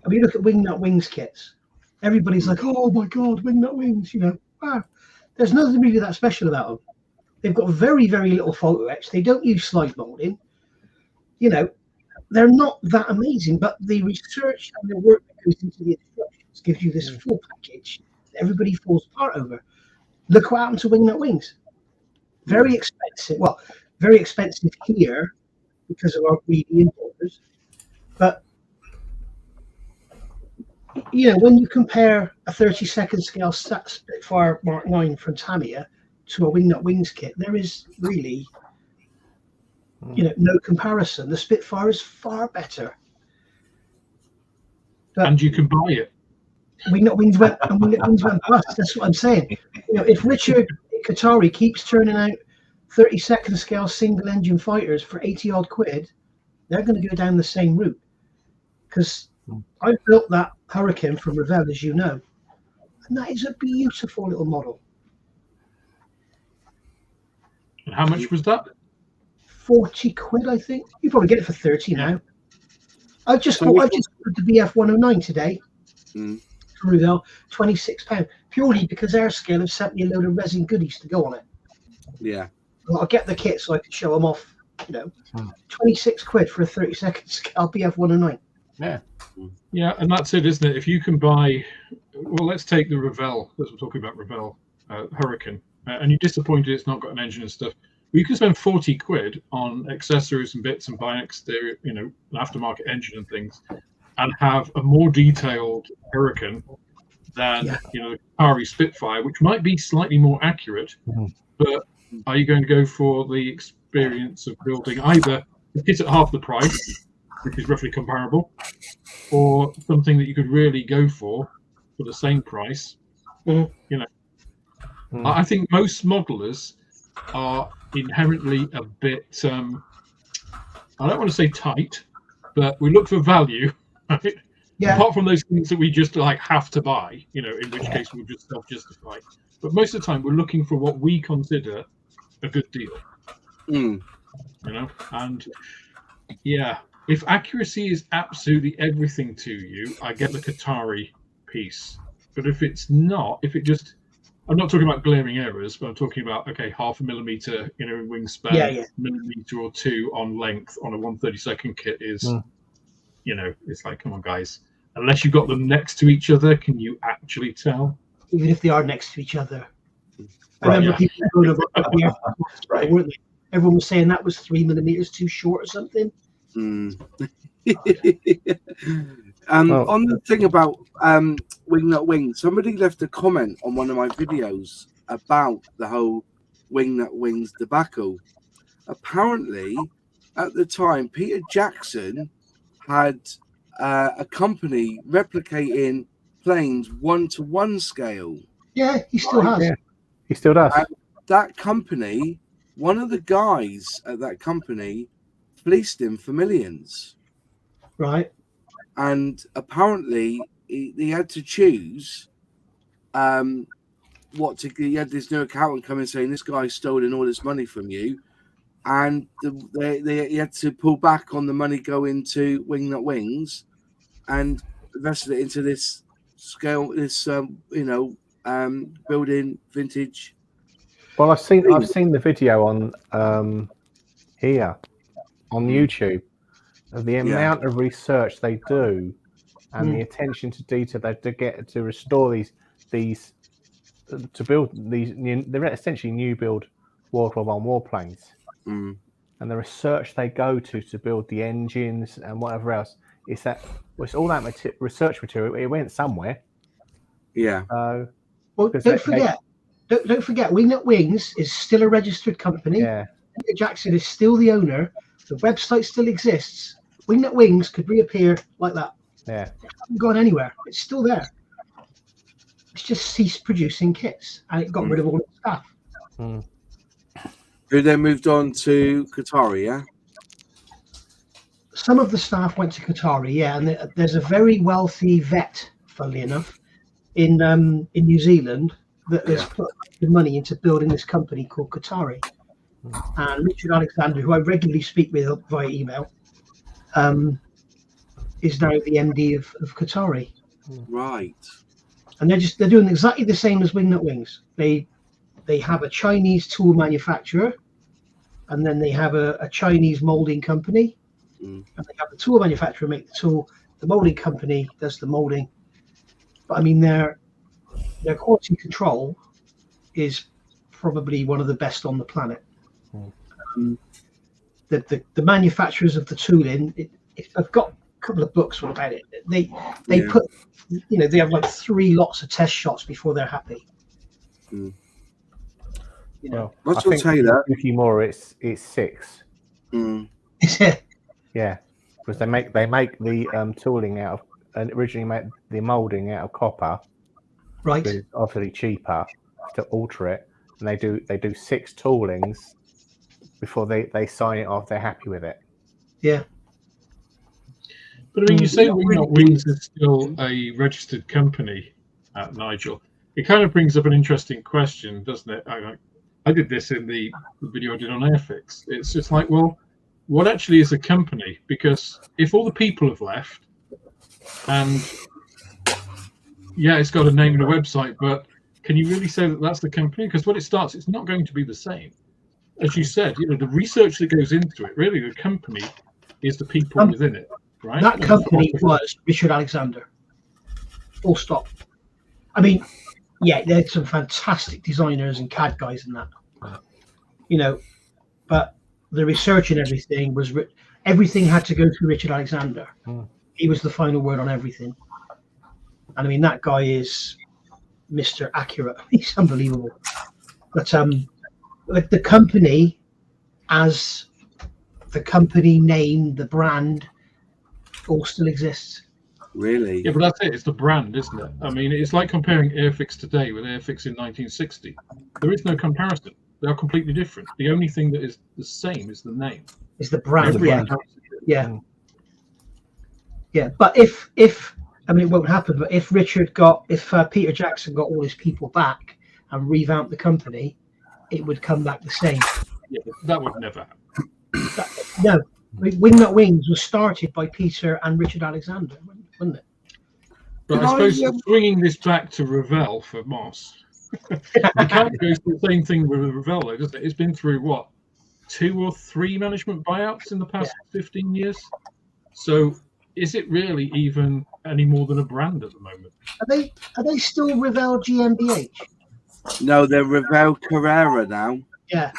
I mean, look at Wingnut Wings kits. Everybody's like, oh my God, Wingnut Wings, you know. Wow. There's nothing really that special about them. They've got very little photo etch. They don't use slide molding. You know, they're not that amazing, but the research and the work that goes into the instructions gives you this full package that everybody falls apart over. Look what happened to Wingnut Wings. Very expensive. Well, very expensive here because of our greedy importers. But, you know, when you compare a 32nd scale Spitfire Mark 9 from Tamiya to a Wingnut Wings kit, there is really, no comparison. The Spitfire is far better. But And you can buy it. Wingnut Wings went bust. That's what I'm saying. If Richard Qatari keeps turning out 32nd scale single engine fighters for 80 odd quid, they're going to go down the same route. Because I built that Hurricane from Revell, as you know, and that is a beautiful little model. And how much was that? 40 quid, I think. You probably get it for 30 now. I just ordered the BF 109 today from Revell, £26, purely because Airscale have sent me a load of resin goodies to go on it. Yeah. Well, I'll get the kit so I can show them off. 26 quid for a 32nd scale BF 109. Yeah. Yeah, and that's it, isn't it? If you can buy, well, let's take the Revell, as we're talking about Revell Hurricane, and you're disappointed it's not got an engine and stuff. Well, you can spend 40 quid on accessories and bits and buy an exterior, an aftermarket engine and things, and have a more detailed Hurricane than the Qatari Spitfire, which might be slightly more accurate. But are you going to go for the experience of building either a kit at half the price, which is roughly comparable, or something that you could really go for the same price? I think most modelers are inherently a bit, I don't want to say tight, but we look for value, right? Yeah. Apart from those things that we just have to buy, in which case we'll just self-justify. But most of the time we're looking for what we consider a good deal. And if accuracy is absolutely everything to you, I get the Qatari piece. But if it's not, I'm not talking about glaring errors, but I'm talking about, half a millimeter, wingspan, millimeter or two on length on a 132nd kit is, it's like, come on, guys. Unless you've got them next to each other, can you actually tell? Even if they are next to each other. I remember people going over here, weren't they? Everyone was saying that was 3 millimeters too short or something. On the thing about Wingnut Wings, somebody left a comment on one of my videos about the whole Wingnut Wings debacle. Apparently, at the time, Peter Jackson had a company replicating planes 1-to-1 scale. Yeah, he still has. Yeah, he still does. And that company, one of the guys at that company fleeced him for millions. Right. And apparently he had to choose he had this new accountant come in saying this guy's stolen all this money from you, and he had to pull back on the money going to Wingnut Wings and invested it into this scale, building vintage. Well, I've seen the video on here on YouTube of the amount of research they do and the attention to detail they to get to restore these to build these they're essentially new build World War I warplanes, and the research they go to build the engines and whatever else. It's all that research material. It went somewhere. Yeah. Well, don't forget, Wingnut Wings is still a registered company. Yeah. Peter Jackson is still the owner. The website still exists. Wingnut Wings could reappear like that. Yeah. It hasn't gone anywhere. It's still there. It's just ceased producing kits, and it got rid of all its staff. Who then moved on to Qatari, yeah? Some of the staff went to Qatari, and there's a very wealthy vet, funnily enough, in New Zealand that has put the money into building this company called Qatari. And Richard Alexander, who I regularly speak with via email, is now the MD of Qatari. Right. And they're doing exactly the same as Wingnut Wings. They have a Chinese tool manufacturer, and then they have a Chinese molding company, and they have the tool manufacturer make the tool. The molding company does the molding. But I mean, their quality control is probably one of the best on the planet. The manufacturers of the tooling, I've got a couple of books all about it. They put, they have like 3 lots of test shots before they're happy. You know, What's I your think tailor? Yukimura, it's 6. Yeah, because they make the tooling out of, and originally made the molding out of copper. right. Because it's obviously cheaper to alter it, and they do 6 toolings before they sign it off. They're happy with it. Yeah. But I mean, you Mm. say Wing Not Wings is still a registered company, Nigel. It kind of brings up an interesting question, doesn't it? I did this in the video I did on Airfix. It's just like, well, what actually is a company? Because if all the people have left, and yeah, it's got a name and a website, but can you really say that that's the company? Because when it starts, it's not going to be the same. As you said, the research that goes into it, really, the company is the people within it, right? That company was Richard Alexander. Full stop. I mean, yeah, they had some fantastic designers and CAD guys in that. But the research and everything everything had to go through Richard Alexander. He was the final word on everything. And I mean, that guy is Mr. Accurate. He's unbelievable. But the company, as the company name, the brand, all still exists. Really? Yeah, but that's it. It's the brand, isn't it? I mean, it's like comparing Airfix today with Airfix in 1960. There is no comparison. They are completely different. The only thing that is the same is the name. Is the brand. Everyone Yeah. But if I mean, it won't happen. But if Peter Jackson got all his people back and revamped the company, it would come back the same. Yeah, that would never happen. No, Wing Not Wings was started by Peter and Richard Alexander, wasn't it? But I suppose swinging this back to Revell for Moss, it kind of goes to the same thing with Revell, though, doesn't it? It's been through what, 2 or 3 management buyouts in the past 15 years. So is it really even any more than a brand at the moment? Are they still Revell GmbH? No, they're Revell Carrera now. Yeah.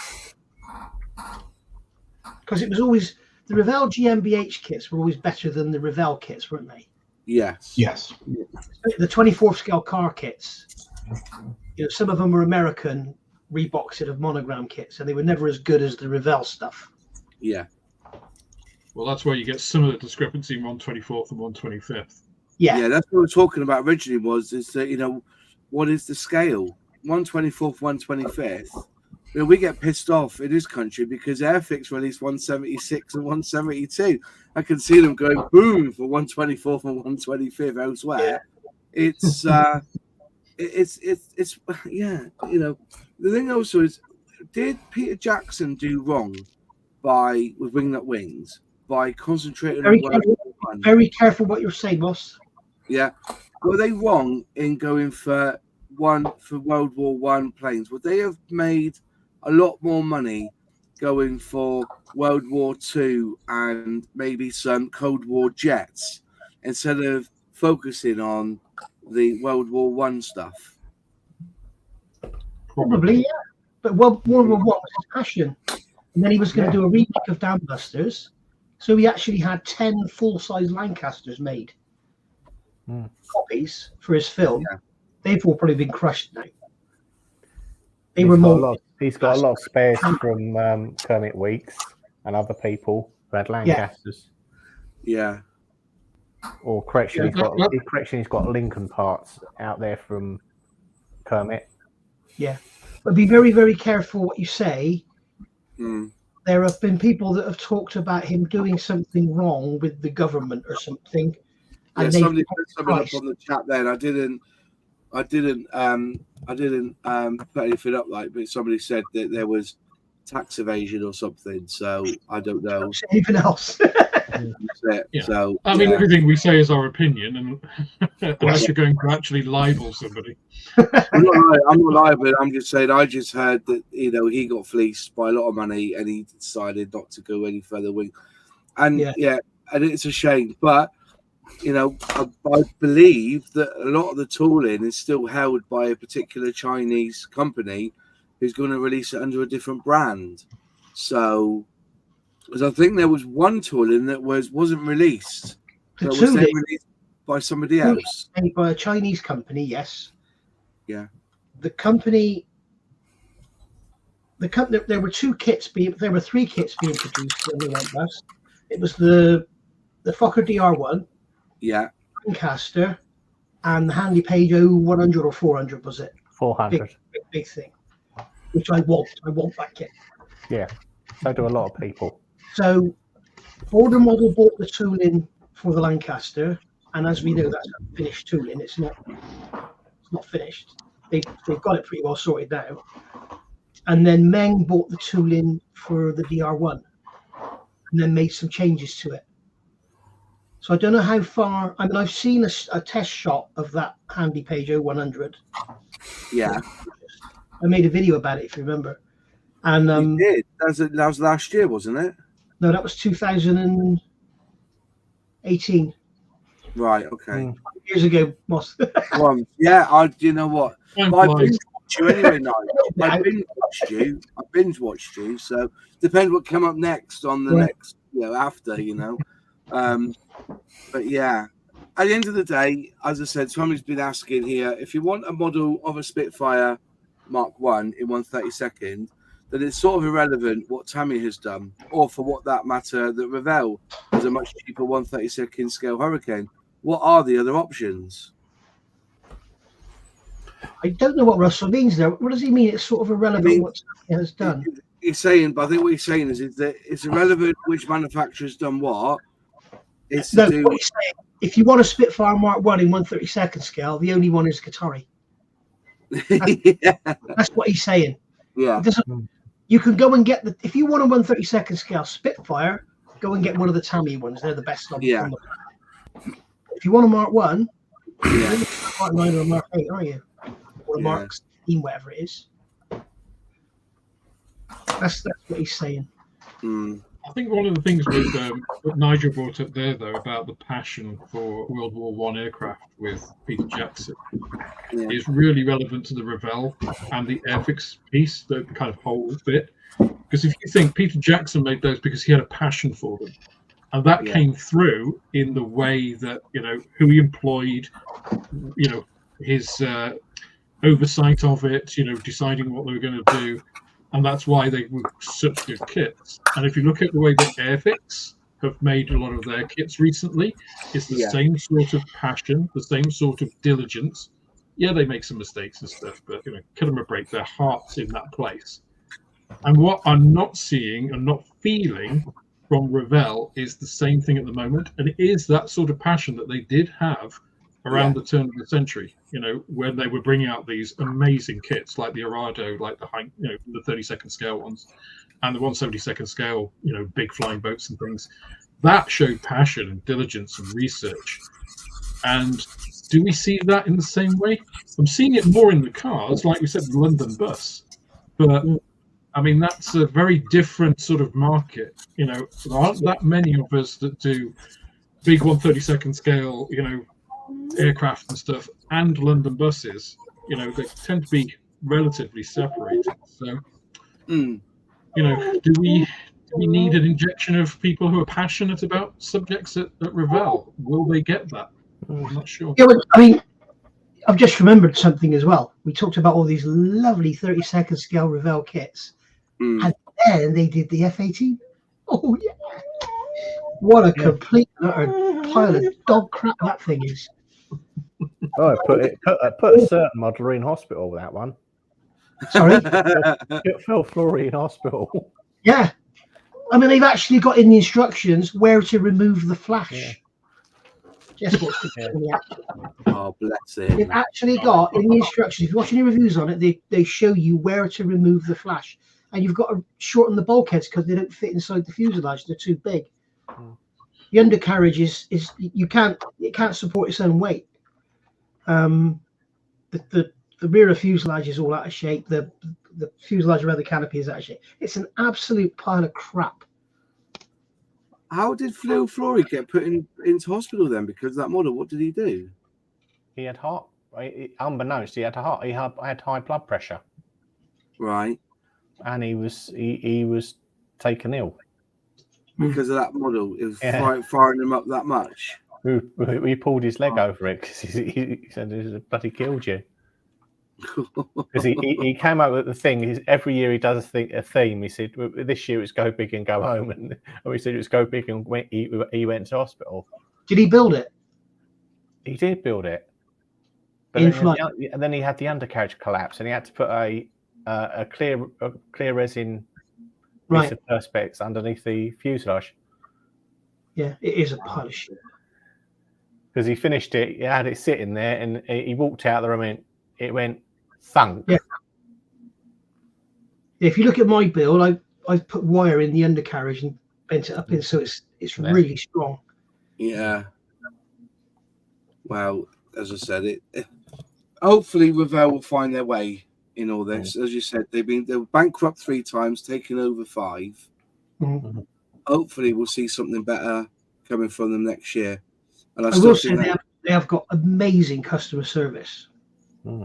Because it was always the Revell GmbH kits were always better than the Revell kits, weren't they? Yes. Yes. The 24th scale car kits. Some of them were American Reebok sort of monogram kits, and they were never as good as the Revell stuff. Yeah. Well, that's where you get some of the discrepancy in 124th and 125th. Yeah, That's what we were talking about originally. Is that what is the scale? 124th, 125th. We get pissed off in this country because Airfix released 176 and 172. I can see them going boom for 124th and 125th elsewhere. Yeah. It's the thing also is, did Peter Jackson do wrong with Wing Not Wings by concentrating on very careful what you're saying, boss? Yeah, were they wrong in going for World War One planes? Would they have made a lot more money going for World War II and maybe some Cold War jets instead of focusing on the World War One stuff? Probably, yeah. But World War One was his passion, and then he was going to do a remake of Dam Busters, so he actually had 10 full-size Lancasters made, copies for his film. Yeah. They've all probably been crushed now. He's got a lot of spares from Kermit Weeks and other people who had Lancasters. Yeah. Or correction, he's got Lincoln parts out there from Kermit. Yeah. But be very, very careful what you say. There have been people that have talked about him doing something wrong with the government or something. Yeah, somebody put something up on the chat there, and I didn't put anything up but somebody said that there was tax evasion or something. So I don't know. Anything else? Yeah. So I mean, everything we say is our opinion, and unless you're going to actually libel somebody. I'm not liable. I'm just saying. I just heard that he got fleeced by a lot of money, and he decided not to go any further. And and it's a shame, but. I believe that a lot of the tooling is still held by a particular Chinese company who's going to release it under a different brand. So, because I think there was one tooling that wasn't released. That was then released by somebody else. Made by a Chinese company, yes. Yeah. The company there were three kits being produced when they went bust. It was the Fokker DR1, Yeah. Lancaster, and the Handy Page 0100 or 400 was it? 400. Big thing, which I want. I want that kit. Yeah, so do a lot of people. So, Border Model bought the tooling for the Lancaster, and as we know, that's finished tooling. It's not finished. They've got it pretty well sorted now. And then Meng bought the tooling for the DR1, and then made some changes to it. So I don't know how far. I mean, I've seen a test shot of that Handy Page 0100. Yeah. I made a video about it, if you remember. And you did. That was last year, wasn't it? No, that was 2018. Right. Okay. Years ago, Moss. Yeah. You know what? I binge watched you anyway. Now I binge watched you. So depends what come up next on the next. After. But yeah. At the end of the day, as I said, somebody's been asking here, if you want a model of a Spitfire Mark 1 in 1/32nd, then it's sort of irrelevant what Tammy has done, or for what that matter, that Revell has a much cheaper 1/32nd scale Hurricane. What are the other options? I don't know what Russell means there. What does he mean? It's sort of irrelevant what Tammy has done. He's saying, but I think what he's saying is that it's irrelevant which manufacturer's done what. It's what he's saying, if you want a Spitfire Mark 1 in 1/32nd scale, the only one is Qatari. That's what he's saying. Yeah. You can go and get if you want a 1/32nd scale Spitfire, go and get one of the Tammy ones. They're the best on the planet. If you want a Mark 1, you're a Mark 9 or a Mark 8, are you? Or a Mark 16, whatever it is. That's what he's saying. I think one of the things with what Nigel brought up there, though, about the passion for World War I aircraft with Peter Jackson is really relevant to the Revell and the Airfix piece, the kind of whole bit. Because if you think Peter Jackson made those because he had a passion for them, and that came through in the way that, who he employed, his oversight of it, deciding what they were going to do. And that's why they were such good kits. And if you look at the way that Airfix have made a lot of their kits recently, it's the same sort of passion, the same sort of diligence. Yeah, they make some mistakes and stuff, but cut them a break. Their heart's in that place. And what I'm not seeing and not feeling from Revell is the same thing at the moment. And it is that sort of passion that they did have around the turn of the century, when they were bringing out these amazing kits like the Arado, like the 32nd scale ones, and the 1/72nd scale, big flying boats and things. That showed passion and diligence and research. And do we see that in the same way? I'm seeing it more in the cars, like we said, the London bus. But I mean, that's a very different sort of market. There aren't that many of us that do big 1/32nd scale, aircraft and stuff, and London buses. They tend to be relatively separated. So, do we need an injection of people who are passionate about subjects at Revell? Will they get that? I'm not sure. Yeah, well, I mean, I've just remembered something as well. We talked about all these lovely 32nd scale Revell kits, and then they did the F-18. Oh yeah! What a complete and utter pile of dog crap that thing is. Oh, put a certain modeler in hospital with that one. Sorry? Phil Flory in hospital. Yeah. I mean, they've actually got in the instructions where to remove the flash. Guess what's the Oh, bless it. They've actually got in the instructions, if you're watching the reviews on it, they show you where to remove the flash. And you've got to shorten the bulkheads because they don't fit inside the fuselage. They're too big. The undercarriage is it can't support its own weight. The rear of fuselage is all out of shape. The fuselage around the canopy is out of shape. It's an absolute pile of crap. How did Phil Flory get put into hospital then? Because of that model, what did he do? He had heart. Unbeknownst, he had high blood pressure. Right. And he was taken ill because of that model. It was firing him up that much. We pulled his leg over it because he said it bloody killed you. Because he came up with the thing. Every year he does a theme. He said this year it's go big and go home, and we said it's go big and he went to hospital. Did he build it? He did build it, but In then flight? and then he had the undercarriage collapse, and he had to put a clear resin piece of perspex underneath the fuselage. Yeah, it is a pile of shit. Because he finished it, he had it sitting there, and he walked out the room, and it went thunk. Yeah. If you look at my build, I've put wire in the undercarriage and bent it up in, so it's really strong. Yeah. Well, as I said, it hopefully Revell will find their way in all this. As you said, they were bankrupt 3 times, taking over 5. Mm-hmm. Hopefully, we'll see something better coming from them next year. And I will say they have got amazing customer service.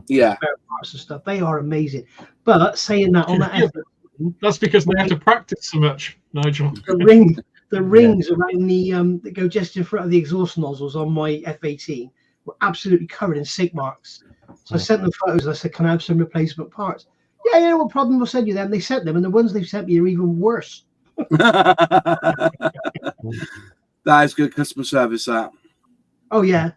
Yeah, spare parts and stuff. They are amazing. But saying that on that, that's because they have to practice so much, Nigel. The rings around that go just in front of the exhaust nozzles on my F-18 were absolutely covered in sig marks. So I sent them photos. And I said, "Can I have some replacement parts?" Yeah, no problem. We'll send you them. They sent them, and the ones they've sent me are even worse. that is good customer service. That. Oh yeah.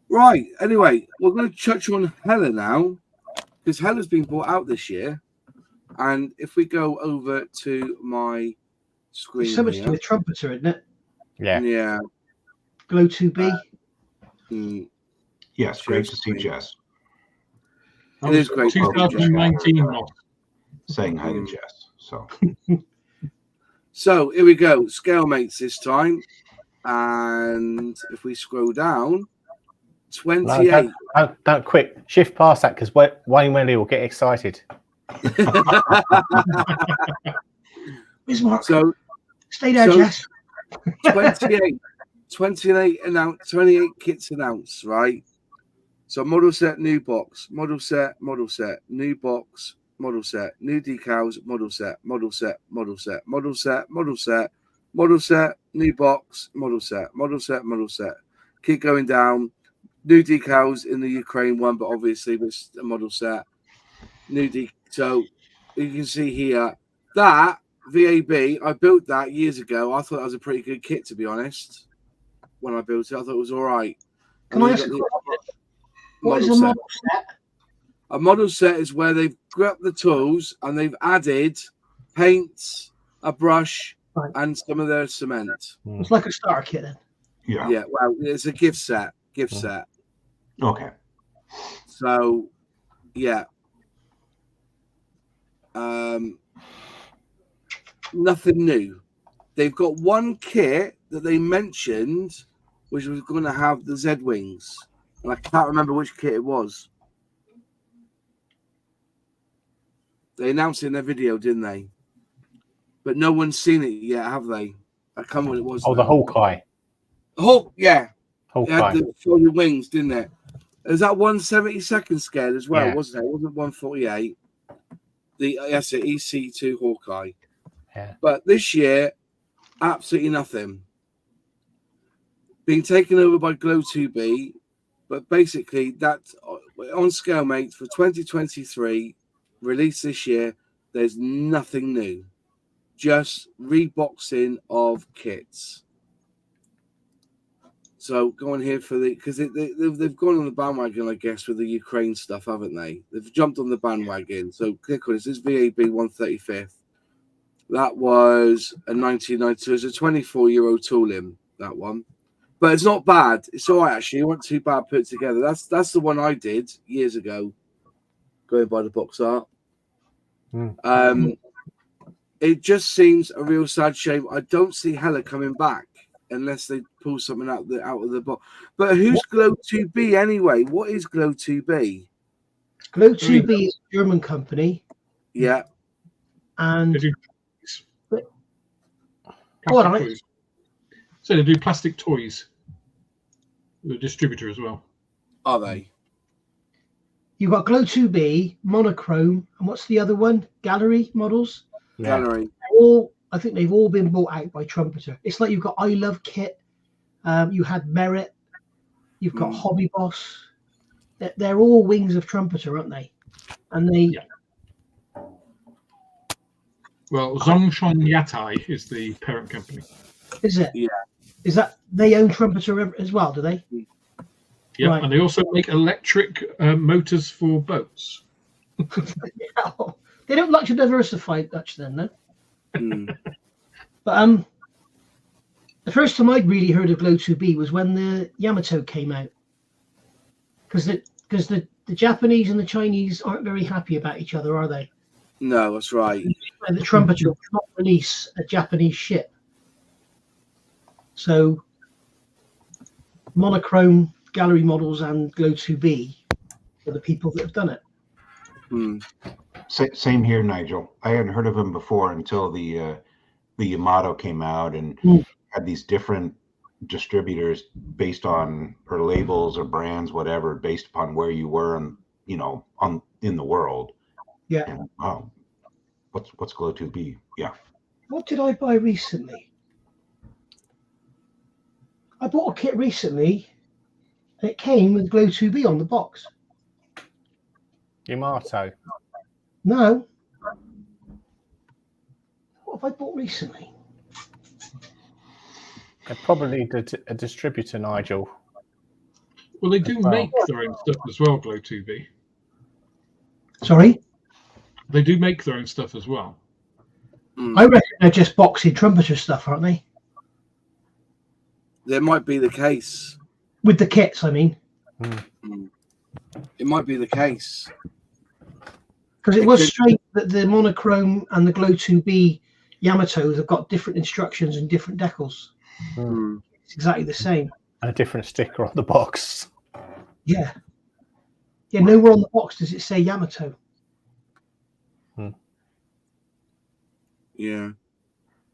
Right. Anyway, we're going to touch on Heller now, because Heller's been bought out this year. And if we go over to my screen, There's so much to the trumpeter, isn't it? Yeah. Yeah. Glow 2B. Yes, great to see Jess. It is great. 2019 model. Saying hi to Jess. So here we go. Scale mates this time. And if we scroll down, 28. No, don't quick. Shift past that because Wayne Wendy will get excited. Where's Mark? So stay there, Jess. 28 kits announced, right? So model set, new box, model set, new box, model set, new decals, model set, model set, model set, model set, model set, model set, new box, model set, model set, model set. Keep going down. New decals in the Ukraine one, but obviously it's a model set. So you can see here that VAB, I built that years ago. I thought that was a pretty good kit, to be honest. When I built it, I thought it was all right. Can I ask a question? What is a model set? A model set is where they've grabbed the tools and they've added paints, a brush, and some of their cement. It's like a starter kit then. Yeah. Yeah. Well, it's a gift set. Set. Okay. So, yeah. Nothing new. They've got one kit that they mentioned, which was going to have the Z wings, and I can't remember which kit it was. They announced it in their video, didn't they? But no one's seen it yet, have they? I can't remember what it was. Oh, the Hawkeye. Hulk, yeah. Hawkeye. It had the floating wings, didn't it? Is that 1/72 scale as well, Yeah. wasn't it? It wasn't 148. The EC2 Hawkeye. Yeah. But this year, absolutely nothing. Being taken over by Glow 2B, but basically that on scale mates for 2023, released this year, there's nothing new. Just reboxing of kits. So going here for because they've gone on the bandwagon, I guess, with the Ukraine stuff, haven't they? They've jumped on the bandwagon. So click on this. This is VAB 135th. That was a 1992. It's a 24-year-old tooling, that one. But it's not bad. It's all right, actually. It wasn't too bad put together. That's the one I did years ago, going by the box art. It just seems a real sad shame. I don't see Heller coming back unless they pull something out of the box. But who's Glow 2B anyway? What is Glow 2B? Glow 2B is a German company. Yeah. And so they do plastic toys. The distributor as well. Are they? You've got Glow 2B, Monochrome, and what's the other one? Gallery models. Yeah. Gallery. I think they've all been bought out by Trumpeter. It's like you've got I Love Kit, you had Merit, you've got Hobby Boss, they're all wings of Trumpeter, aren't they? And they. Yeah. Well, Zhongshan Yatai is the parent company. Is it? Yeah. Is that they own Trumpeter as well? Do they? Yeah, Right. and they also make electric motors for boats. They don't like to diversify much, then, no. Mm. But the first time I'd really heard of Glow 2B was when the Yamato came out, because the Japanese and the Chinese aren't very happy about each other, are they? No, that's right. And the Trumpeter will not release a Japanese ship. So monochrome gallery models and Glow 2B are the people that have done it. Mm. Same here, Nigel. I hadn't heard of him before until the Yamato came out and had these different distributors based on, or labels or brands, whatever, based upon where you were and in the world. Yeah. And, wow, what's Glow 2B? Yeah. What did I buy recently? I bought a kit recently, and it came with Glow 2B on the box. Yamato. No. What have I bought recently? They're probably a distributor, Nigel. Well, they do well. make their own stuff as well, Glow 2B. Sorry? They do make their own stuff as well. Mm. I reckon they're just boxy Trumpeter stuff, aren't they? There might be the case. With the kits, I mean. Mm. It might be the case. Because it was strange that the monochrome and the Glow 2B Yamatos have got different instructions and different decals. Mm. It's exactly the same. And a different sticker on the box. Yeah. Yeah, nowhere on the box does it say Yamato. Yeah.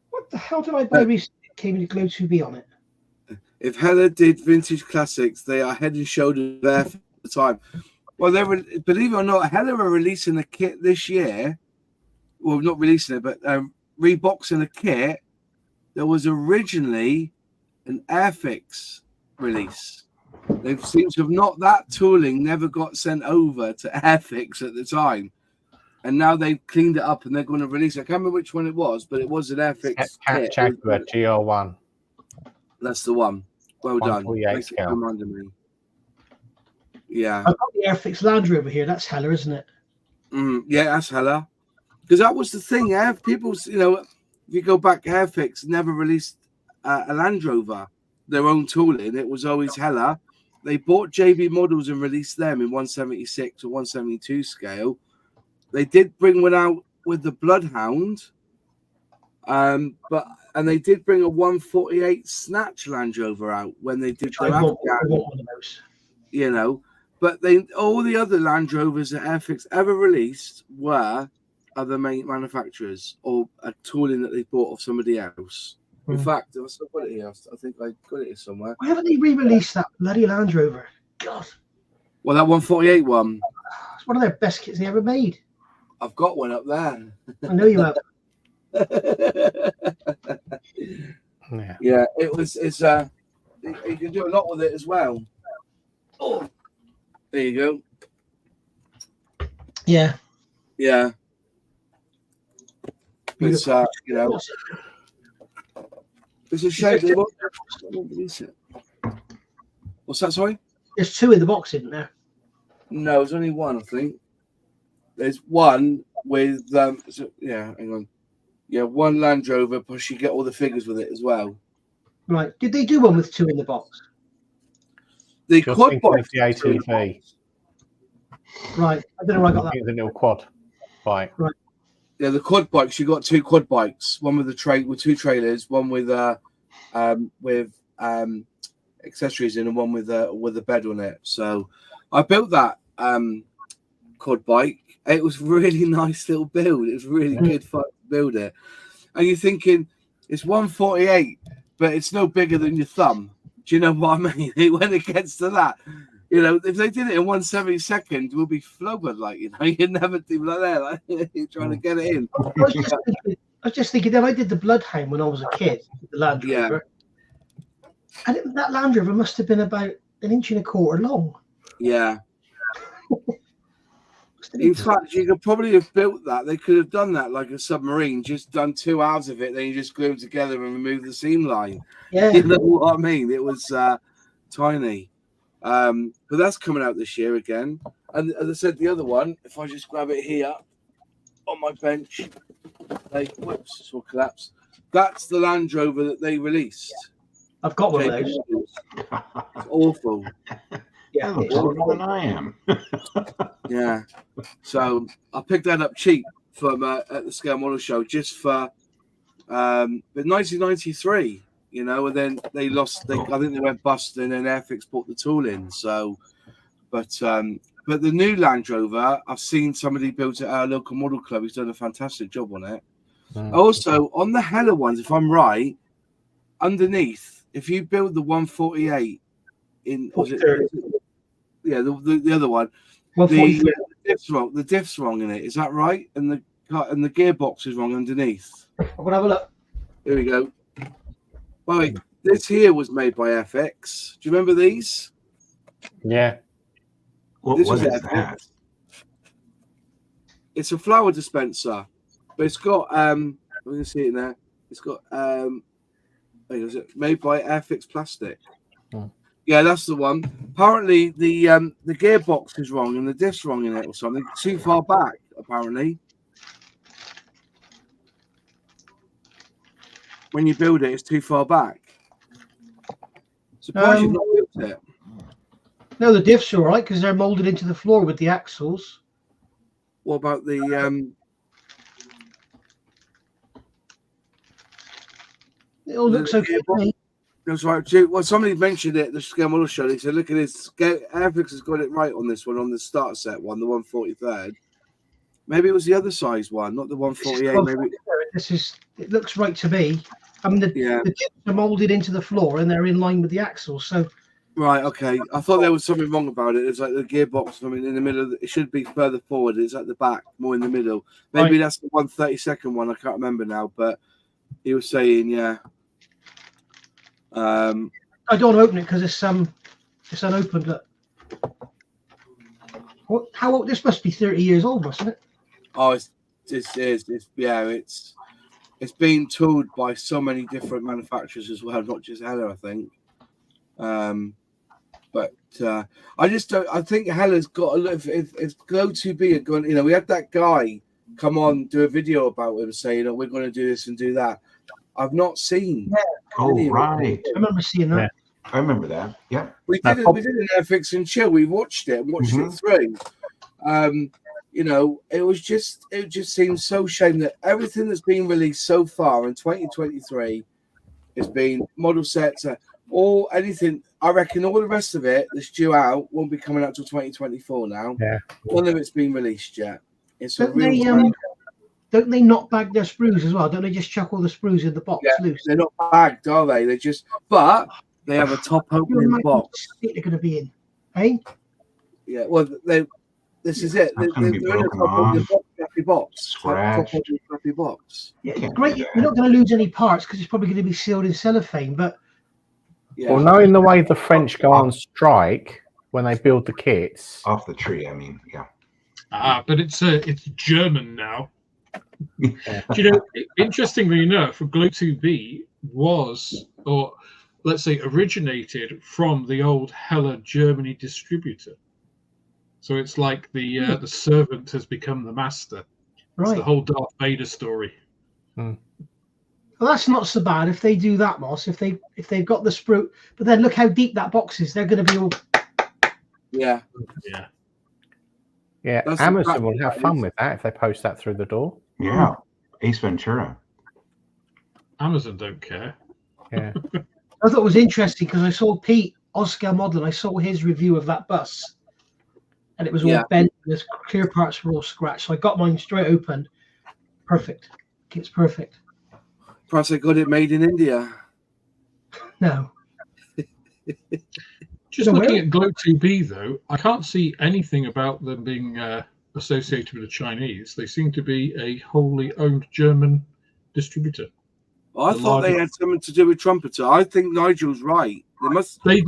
What the hell did I buy recently? It came with a Glow 2B on it. If Heller did vintage classics, they are head and shoulders there for the time. Well, they were, believe it or not, Heller are releasing a kit this year. Well, not releasing it, but reboxing a kit that was originally an Airfix release. They seem to have that tooling never got sent over to Airfix at the time. And now they've cleaned it up and they're going to release it. I can't remember which one it was, but it was an Airfix kit. Jaguar GR1. That's the one. Well done. 148 Thanks scale. for reminding me. Yeah. I've got the Airfix Land Rover here. That's Heller, isn't it? Yeah, that's Heller. Because that was the thing. People, if you go back, Airfix never released a Land Rover, their own tooling. It was always Heller. They bought JB models and released them in 176 or 172 scale. They did bring one out with the Bloodhound, and they did bring a 148 Snatch Land Rover out when they did their Afghan. One of those. But all the other Land Rovers that Airfix ever released were other main manufacturers or a tooling that they bought off somebody else. In fact, I've still got it here. I think I got it here somewhere. Why haven't they re-released that bloody Land Rover? God. Well, that 148 one. It's one of their best kits they ever made. I've got one up there. I know you have. Yeah, it's you can do a lot with it as well. Oh, there you go. Yeah. Yeah. It's it's a shame they won't release it. What's that, sorry? There's two in the box, isn't there? No, there's only one, I think. There's one with hang on. Yeah, one Land Rover, plus you get all the figures with it as well. Right. Did they do one with two in the box? The Just quad thinking bike. of the ATV. Right. I don't know where I got that. The little quad bike. Right. Yeah, the quad bikes. You got two quad bikes. One with with two trailers. One with accessories in, and one with a bed on it. So I built that quad bike. It was really nice little build. It was really good fun to build it. And you're thinking it's 148, but it's no bigger than your thumb. Do you know what I mean? When it gets to that, if they did it in 1/72, we'll be floored. You'd never do like that. Like, you're trying to get it in. I was just thinking then I did the Bloodhound when I was a kid, the Land Rover. And that Land Rover must have been about 1.25 inches long. Yeah. In fact, you could probably have built that. They could have done that like a submarine, just done 2 halves of it, then you just glue them together and remove the seam line. Yeah. You know what I mean? It was tiny. But that's coming out this year again. And as I said, the other one, if I just grab it here on my bench, whoops, this will collapse. That's the Land Rover that they released. I've got one of those. It's awful. Yeah, Looks older than I am. Yeah. So I picked that up cheap from at the Scale Model Show just for but 1993, you know, and then they lost. I think they went bust, and then Airfix bought the tool in. So, but the new Land Rover, I've seen somebody built it at our local model club. He's done a fantastic job on it. Also, on the Heller ones, if I'm right, underneath, if you build the 148 in, the other one, the diff's wrong in it. Is that right? And the gearbox is wrong underneath. I'm gonna have a look. Here we go. Right, this here was made by FX. Do you remember these? Yeah. What is that? It's a flower dispenser, but it's got we can see it there. It's got is it made by Airfix plastic? Yeah, that's the one. Apparently, the gearbox is wrong and the diff's wrong in it or something. Too far back, apparently. When you build it, it's too far back. Surprised you've not built it. No, the diffs are all right because they're molded into the floor with the axles. What about the It all looks okay to me. That's right. Well, somebody mentioned it at the Scale Model Show. They said, look at this. Airfix has got it right on this one, on the starter set one, the 143rd. Maybe it was the other size one, not the 148. Maybe it looks right to me. I mean, the dips are molded into the floor and they're in line with the axles. So, right, okay. I thought there was something wrong about it. It's like the gearbox. I mean, in the middle, it should be further forward. It's at the back, more in the middle. Maybe that's the 132nd one. I can't remember now, but he was saying, yeah. I don't want to open it because it's unopened. Look. How old? This must be 30 years old, mustn't it? Oh, it's been tooled by so many different manufacturers as well, not just Heller, I think. But I just don't. I think Heller's got a lot. If Go2B had gone, you know, we had that guy come on do a video about him saying, "Oh, we're going to do this and do that." I've not seen. Yeah. Oh, right. I remember seeing that. Yeah. I remember that. Yeah. We did an Airfix and chill. We watched it through. You know, it just seems so shame that everything that's been released so far in 2023 has been model sets or anything. I reckon all the rest of it that's due out won't be coming out till 2024 now. Yeah. None of it's been released yet. It's Don't they not bag their sprues as well? Don't they just chuck all the sprues in the box loose? They're not bagged, are they? But they have a top opening box. They're going to be in, eh? Yeah. Well, this is it. They're in a crappy box. Crappy box. Yeah, great. You're not going to lose any parts because it's probably going to be sealed in cellophane. But well, knowing the way the French go on strike when they build the kits off the tree, I mean, yeah. But it's German now. Do you know? Interestingly enough, Go2B was, or let's say, originated from the old Heller Germany distributor. So it's like the servant has become the master. Right. It's the whole Darth Vader story. Well, that's not so bad if they do that, Moss. If they've got the sprue, but then look how deep that box is. They're going to be all. Yeah. That's Amazon will have fun with that if they post that through the door. Yeah, Ace Ventura. Amazon don't care. Yeah. I thought it was interesting because I saw Pete Oscar Model and I saw his review of that bus, and it was all bent. The clear parts were all scratched. So I got mine straight open. Perfect. It's perfect. Plus, I got it made in India. No. Just looking at Go2B, though, I can't see anything about them being associated with the Chinese. They seem to be a wholly owned German distributor. Well, I thought they had something to do with Trumpeter. I think Nigel's right. They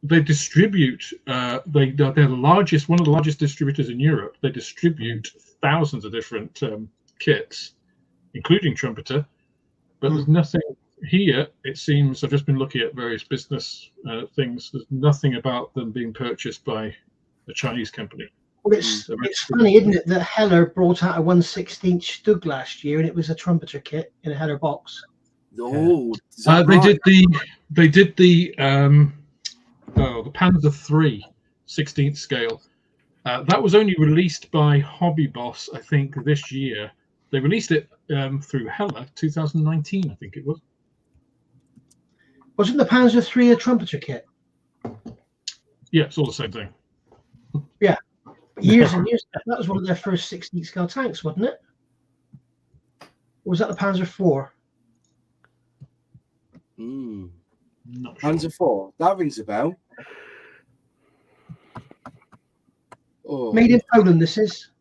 they distribute. They're the largest, one of the largest distributors in Europe. They distribute thousands of different kits, including trumpeter. But there's nothing here. It seems I've just been looking at various business things. There's nothing about them being purchased by a Chinese company. Well, it's funny, isn't it, that Heller brought out a 1/16 Stug last year, and it was a trumpeter kit in a Heller box. Oh, they did the Panzer III 16th scale. That was only released by Hobby Boss, I think, this year. They released it through Heller 2019, I think it was. Wasn't the Panzer III a trumpeter kit? Yeah, it's all the same thing. Yeah. Years and years. That was one of their first 16th scale tanks, wasn't it? Or was that the Panzer IV? Not sure. Panzer IV. That rings a bell. Oh. Made in Poland, this is.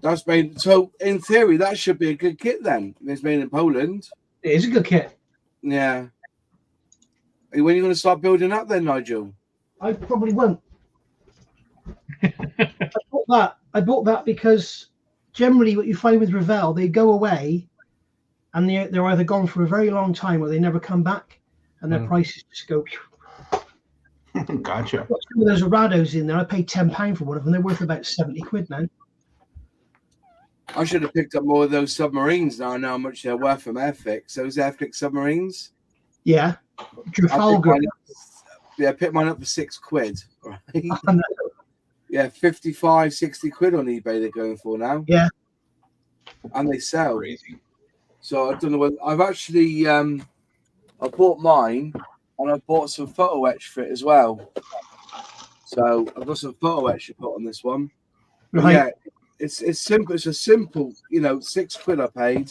That's made. So in theory, that should be a good kit then. It's made in Poland. It is a good kit. Yeah. When are you going to start building up then, Nigel? I probably won't. I bought that because generally what you find with Revell, they go away and they're either gone for a very long time or they never come back, and their prices just go. Gotcha. I've got some of those Arados in there. I paid £10 for one of them. They're worth about £70 now. I should have picked up more of those submarines now. I know how much they're worth from Airfix. Those Airfix submarines. Yeah. Trafalgar. I picked mine up for £6. Right? Yeah, 55, 60 quid on eBay they're going for now. Yeah. And they sell. Crazy. So I don't know what I've actually I bought mine and I bought some photo etch for it as well. So I've got some photo etch to put on this one. Right. Yeah, it's simple. It's a simple, £6 I paid.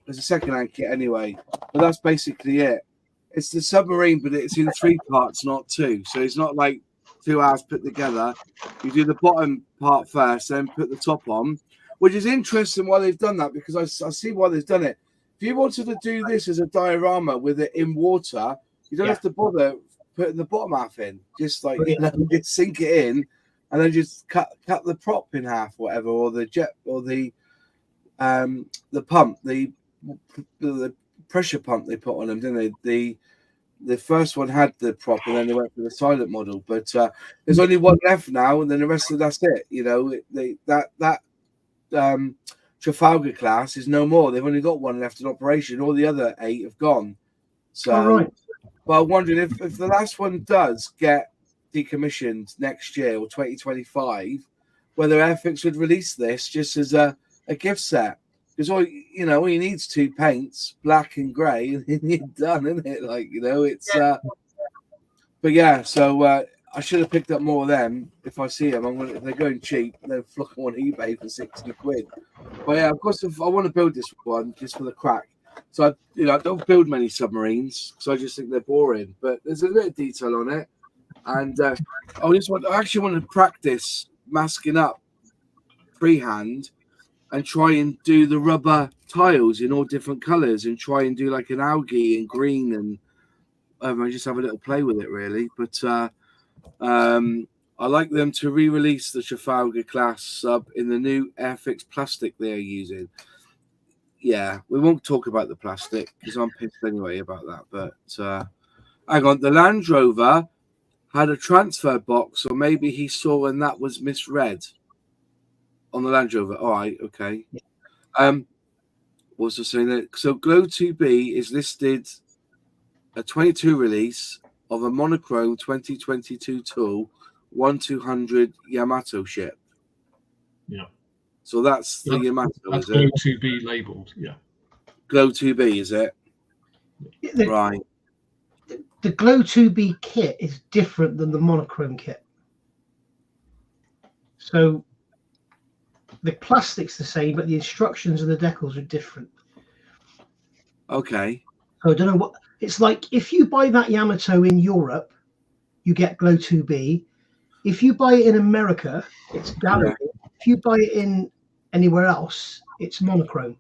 It's a second-hand kit anyway, but that's basically it. It's the submarine, but it's in 3 parts, not 2. So it's not like 2 hours put together. You do the bottom part first, then put the top on, which is interesting why they've done that, because I see why they've done it. If you wanted to do this as a diorama with it in water, you don't have to bother putting the bottom half in. Just like just sink it in, and then just cut the prop in half, whatever, or the jet, or the pump, the pressure pump they put on them, didn't they? The first one had the prop, and then they went for the silent model. But there's only one left now, and then the rest of that's it. That Trafalgar class is no more. They've only got one left in operation. All the other 8 have gone. So, But I'm wondering if the last one does get decommissioned next year or 2025, whether Airfix would release this just as a gift set. Because all you need is 2 paints, black and grey, and you're done, isn't it? But yeah, so I should have picked up more of them. If I see them, if they're going cheap, they'll flock them on eBay for £6. But yeah, of course, if I want to build this one just for the crack. So I don't build many submarines because I just think they're boring. But there's a bit of detail on it, and I actually want to practice masking up freehand and try and do the rubber tiles in all different colours and try and do like an algae and green, and I just have a little play with it really. But I like them to re-release the Trafalgar class sub in the new Airfix plastic they're using. Yeah, we won't talk about the plastic because I'm pissed anyway about that. But hang on, the Land Rover had a transfer box, or maybe he saw and that was misread. On the Land Rover. All right, okay. What's I saying there? So Glow 2B is listed a 22 release of a monochrome 2022 tool 1200 Yamato ship. Yeah. So that's the Yamato, that's is it? Glow 2B labelled, yeah. Glow 2B, is it? Right. The Glow 2B kit is different than the monochrome kit. So the plastic's the same, but the instructions and the decals are different. Okay. So I don't know what it's like. If you buy that Yamato in Europe, you get Glow 2B. If you buy it in America, it's gallery. Yeah. If you buy it in anywhere else, it's monochrome.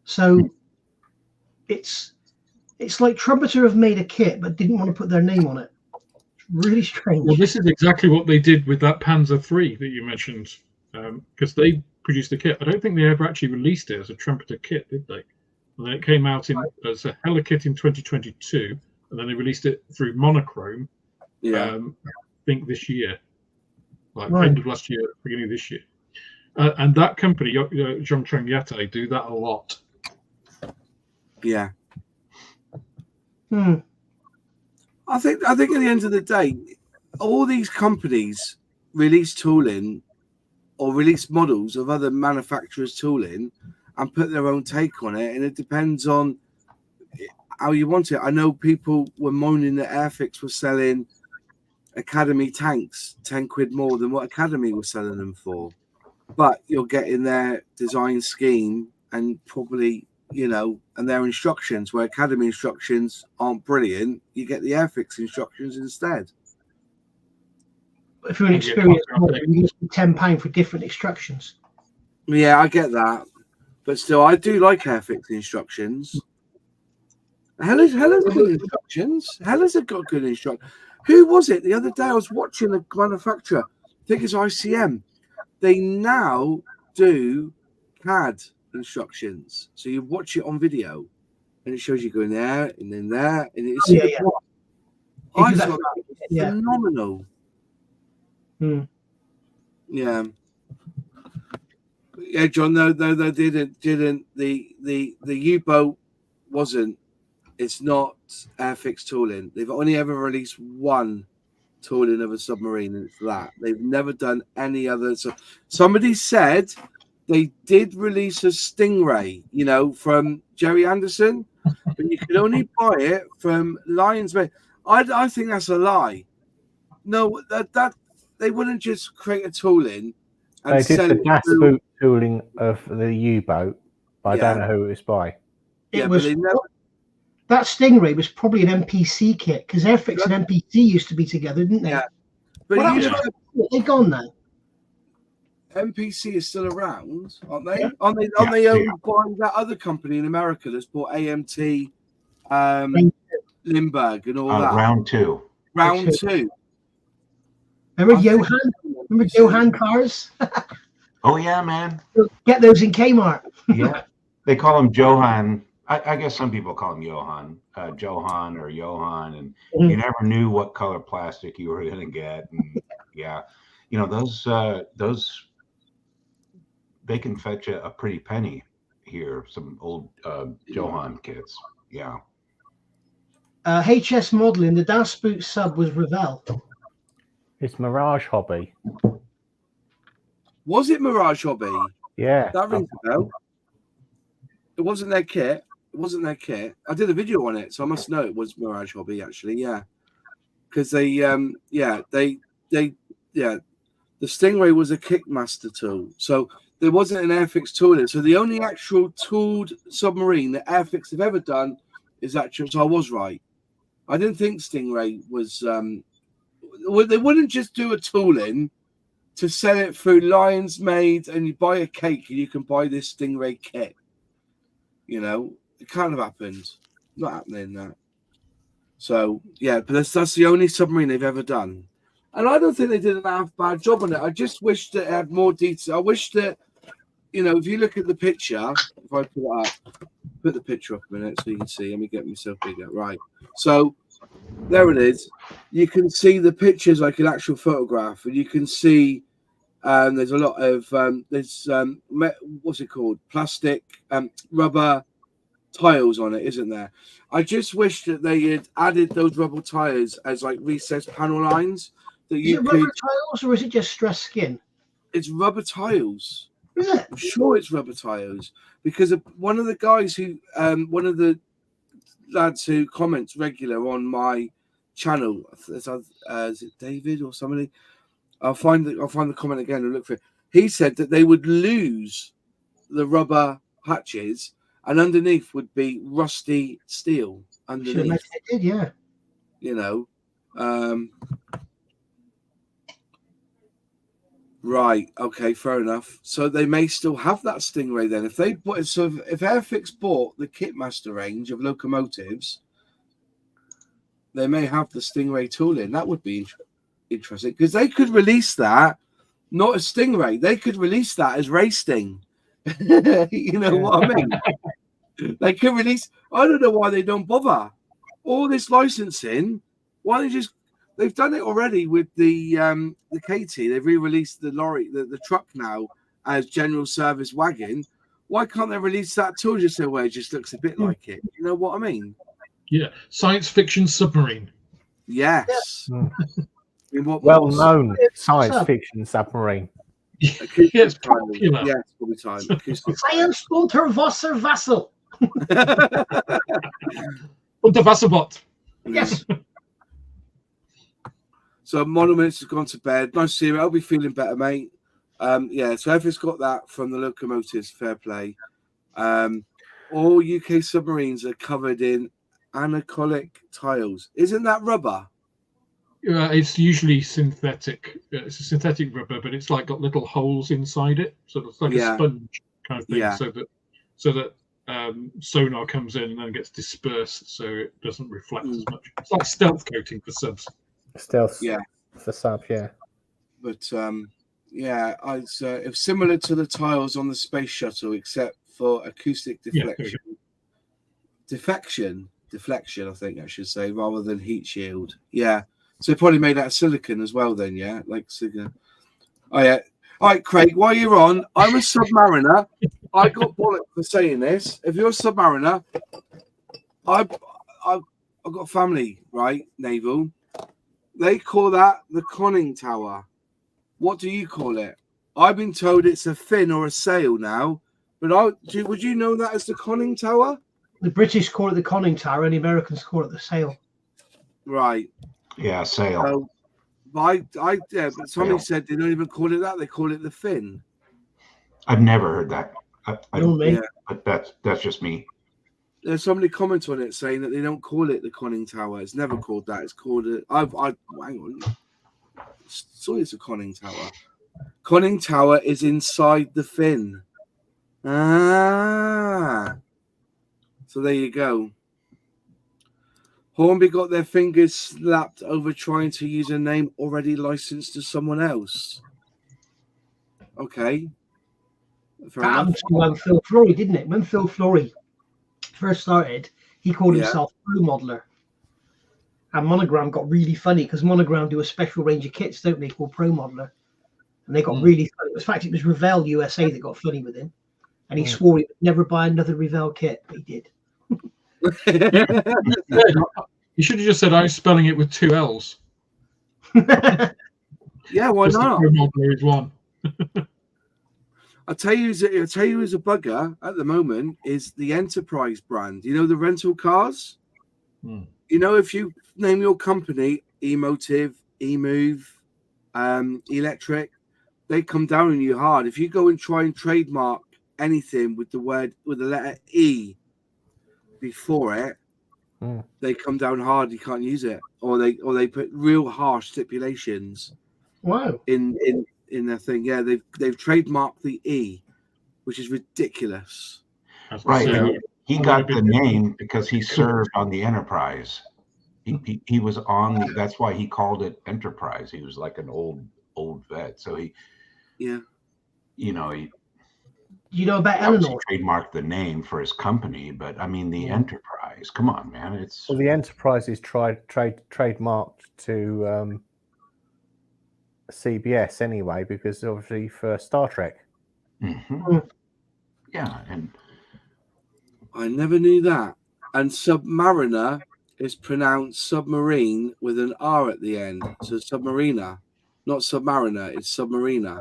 So it's It's like Trumpeter have made a kit but didn't want to put their name on it. It's really strange. Well, this is exactly what they did with that Panzer III that you mentioned, because they produced a kit. I don't think they ever actually released it as a Trumpeter kit, did they? And then it came out as a Heller kit in 2022, and then they released it through Monochrome. Yeah. I think this year, like Right. end of last year, beginning of this year. And that company, Zhongcheng Yate, do that a lot. Yeah. Hmm. I think at the end of the day, all these companies release tooling or release models of other manufacturers' tooling and put their own take on it, and it depends on how you want it. I know people were moaning that Airfix was selling Academy tanks 10 quid more than what Academy was selling them for, but you're getting their design scheme and probably, you know, and their instructions, where Academy instructions aren't brilliant, you get the Airfix instructions instead. But if you're an And you get experienced copy model, update. you spend £10 for different instructions. Yeah, I get that, but still, I do like Airfix instructions. Hella's got good instructions. Hella's have got good instructions. Who was it the other day? I was watching a manufacturer. I think it's ICM. They now do CAD instructions, so you watch it on video, and it shows you going there and then there, and it's Yeah, the yeah. plot. They I do that thought for- that was yeah. phenomenal. Hmm. Yeah. Yeah, John. No, they didn't. The U-boat wasn't. It's not Airfix tooling. They've only ever released one tooling of a submarine, and it's that. They've never done any other. So somebody said they did release a Stingray, you know, from Jerry Anderson, but you could only buy it from Lions Bay. I think that's a lie. No, that they wouldn't just create a tooling and They did sell the it gas through- boot tooling of the U-boat, but I Yeah. don't know who it was by. Yeah, It but was they never. that Stingray was probably an MPC kit because Airfix and MPC used to be together, didn't they? Yeah. But Well, that you was know, they're gone now. MPC is still around, aren't they? Yeah. Aren't they Yeah, owned by that other company in America that's bought AMT, Lindbergh, and all that? Round two. Round two. Remember I think- Johan? Remember Johan cars? Oh yeah, man. Get those in Kmart. Yeah. They call him Johan. I guess some people call him Johan, Johan or Johan, and you never knew what color plastic you were going to get. And yeah, you know, those they can fetch a pretty penny here. Some old Johan kits. Yeah. HS modeling, the Das Boot sub was Revell. It's Mirage Hobby. Was it Mirage Hobby? Yeah. That rings a bell. It wasn't their kit. It wasn't their kit. I did a video on it, so I must know it was Mirage Hobby actually. Yeah, because the Stingray was a Kickmaster tool, so there wasn't an Airfix tooling. So the only actual tooled submarine that Airfix have ever done is actually. So I was right. I didn't think Stingray was. They wouldn't just do a tooling to sell it through Lions Made, and you buy a cake and you can buy this Stingray kit. You know, it kind of happened. Not happening that. So yeah, but that's the only submarine they've ever done, and I don't think they did an half bad job on it. I just wish that it had more detail. I wish that, you know, if you look at the picture, if I put it up, put the picture up a minute so you can see. Let me get myself bigger. Right. So there it is. You can see the pictures like an actual photograph, and you can see there's a lot of what's it called? Plastic, rubber tiles on it, isn't there? I just wish that they had added those rubber tires as like recessed panel lines that Is you it could. rubber tiles or is it just stress skin? It's rubber tiles. Is it? I'm sure it's rubber tiles because one of the guys who, one of the lads who comments regular on my channel, is it David or somebody? I'll find the comment again and look for it. He said that they would lose the rubber patches and underneath would be rusty steel Should underneath. imagine it did, yeah. You know, right? Okay, fair enough. So they may still have that Stingray then. If Airfix bought the Kitmaster range of locomotives, they may have the Stingray tooling. That would be interesting because they could release that, not as Stingray. They could release that as Ray Sting. You know what I mean? They could release. I don't know why they don't bother. All this licensing. Why they've done it already with the KT. They've re-released the lorry, the truck now as general service wagon. Why can't they release that tool just so where it just looks a bit like it? You know what I mean? Yeah, science fiction submarine. Yes. Well-known science fiction submarine. Yeah, it's popular. Yeah, it's probably time. Science Unter Wasser Vessel. Unter Wasserbot. Yes. So Monuments has gone to bed. Nice to see you. I'll be feeling better, mate. Yeah, so Everett's got that from the locomotives. Fair play. All UK submarines are covered in anechoic tiles. Isn't that rubber? It's usually synthetic. It's a synthetic rubber, but it's like got little holes inside it, so it's like a sponge kind of thing. Yeah. So that sonar comes in and then gets dispersed, so it doesn't reflect as much. It's like stealth coating for subs. Stealth, yeah, for sub, yeah. But yeah, it's similar to the tiles on the space shuttle, except for acoustic deflection. Deflection, I think I should say, rather than heat shield. Yeah. So probably made out of silicon as well then, yeah? Like silicon. Oh, yeah. All right, Craig, while you're on, I'm a submariner. I got bollocked for saying this. If you're a submariner, I've got family, right, naval. They call that the conning tower. What do you call it? I've been told it's a fin or a sail now, but would you know that as the conning tower? The British call it the conning tower and the Americans call it the sail. Right. Yeah, sail. But somebody said they don't even call it that. They call it the fin. I've never heard that. But that's just me. There's somebody comment on it saying that they don't call it the conning tower. It's never called that. It's called it. Hang on. So it's a conning tower. Conning tower is inside the fin. Ah. So there you go. Hornby got their fingers slapped over trying to use a name already licensed to someone else. Okay. That happened to Phil Flory, didn't it? When Phil Flory first started, he called himself Pro Modeler. And Monogram got really funny because Monogram do a special range of kits, don't they, called Pro Modeler. And they got really funny. In fact, it was Revell USA that got funny with him. And he swore he would never buy another Revell kit, but he did. You should have just said I was spelling it with 2 L's. Yeah, why not? Is one. I'll tell you who's a bugger at the moment is the Enterprise brand. You know, the rental cars? You know, if you name your company Emotive, eMove, Electric, they come down on you hard. If you go and try and trademark anything with the letter E before it, they come down hard. You can't use it, or they put real harsh stipulations. Wow. In their thing, yeah, they've trademarked the E, which is ridiculous. Right. He got the name because he served on the Enterprise. He was on that's why he called it Enterprise. He was like an old vet. So he about Eleanor trademarked the name for his company, but I mean the Enterprise. Come on, man! The Enterprise is trademarked to CBS anyway, because obviously for Star Trek. Yeah, and I never knew that. And Submariner is pronounced submarine with an R at the end, so Submariner, not Submariner. It's Submariner.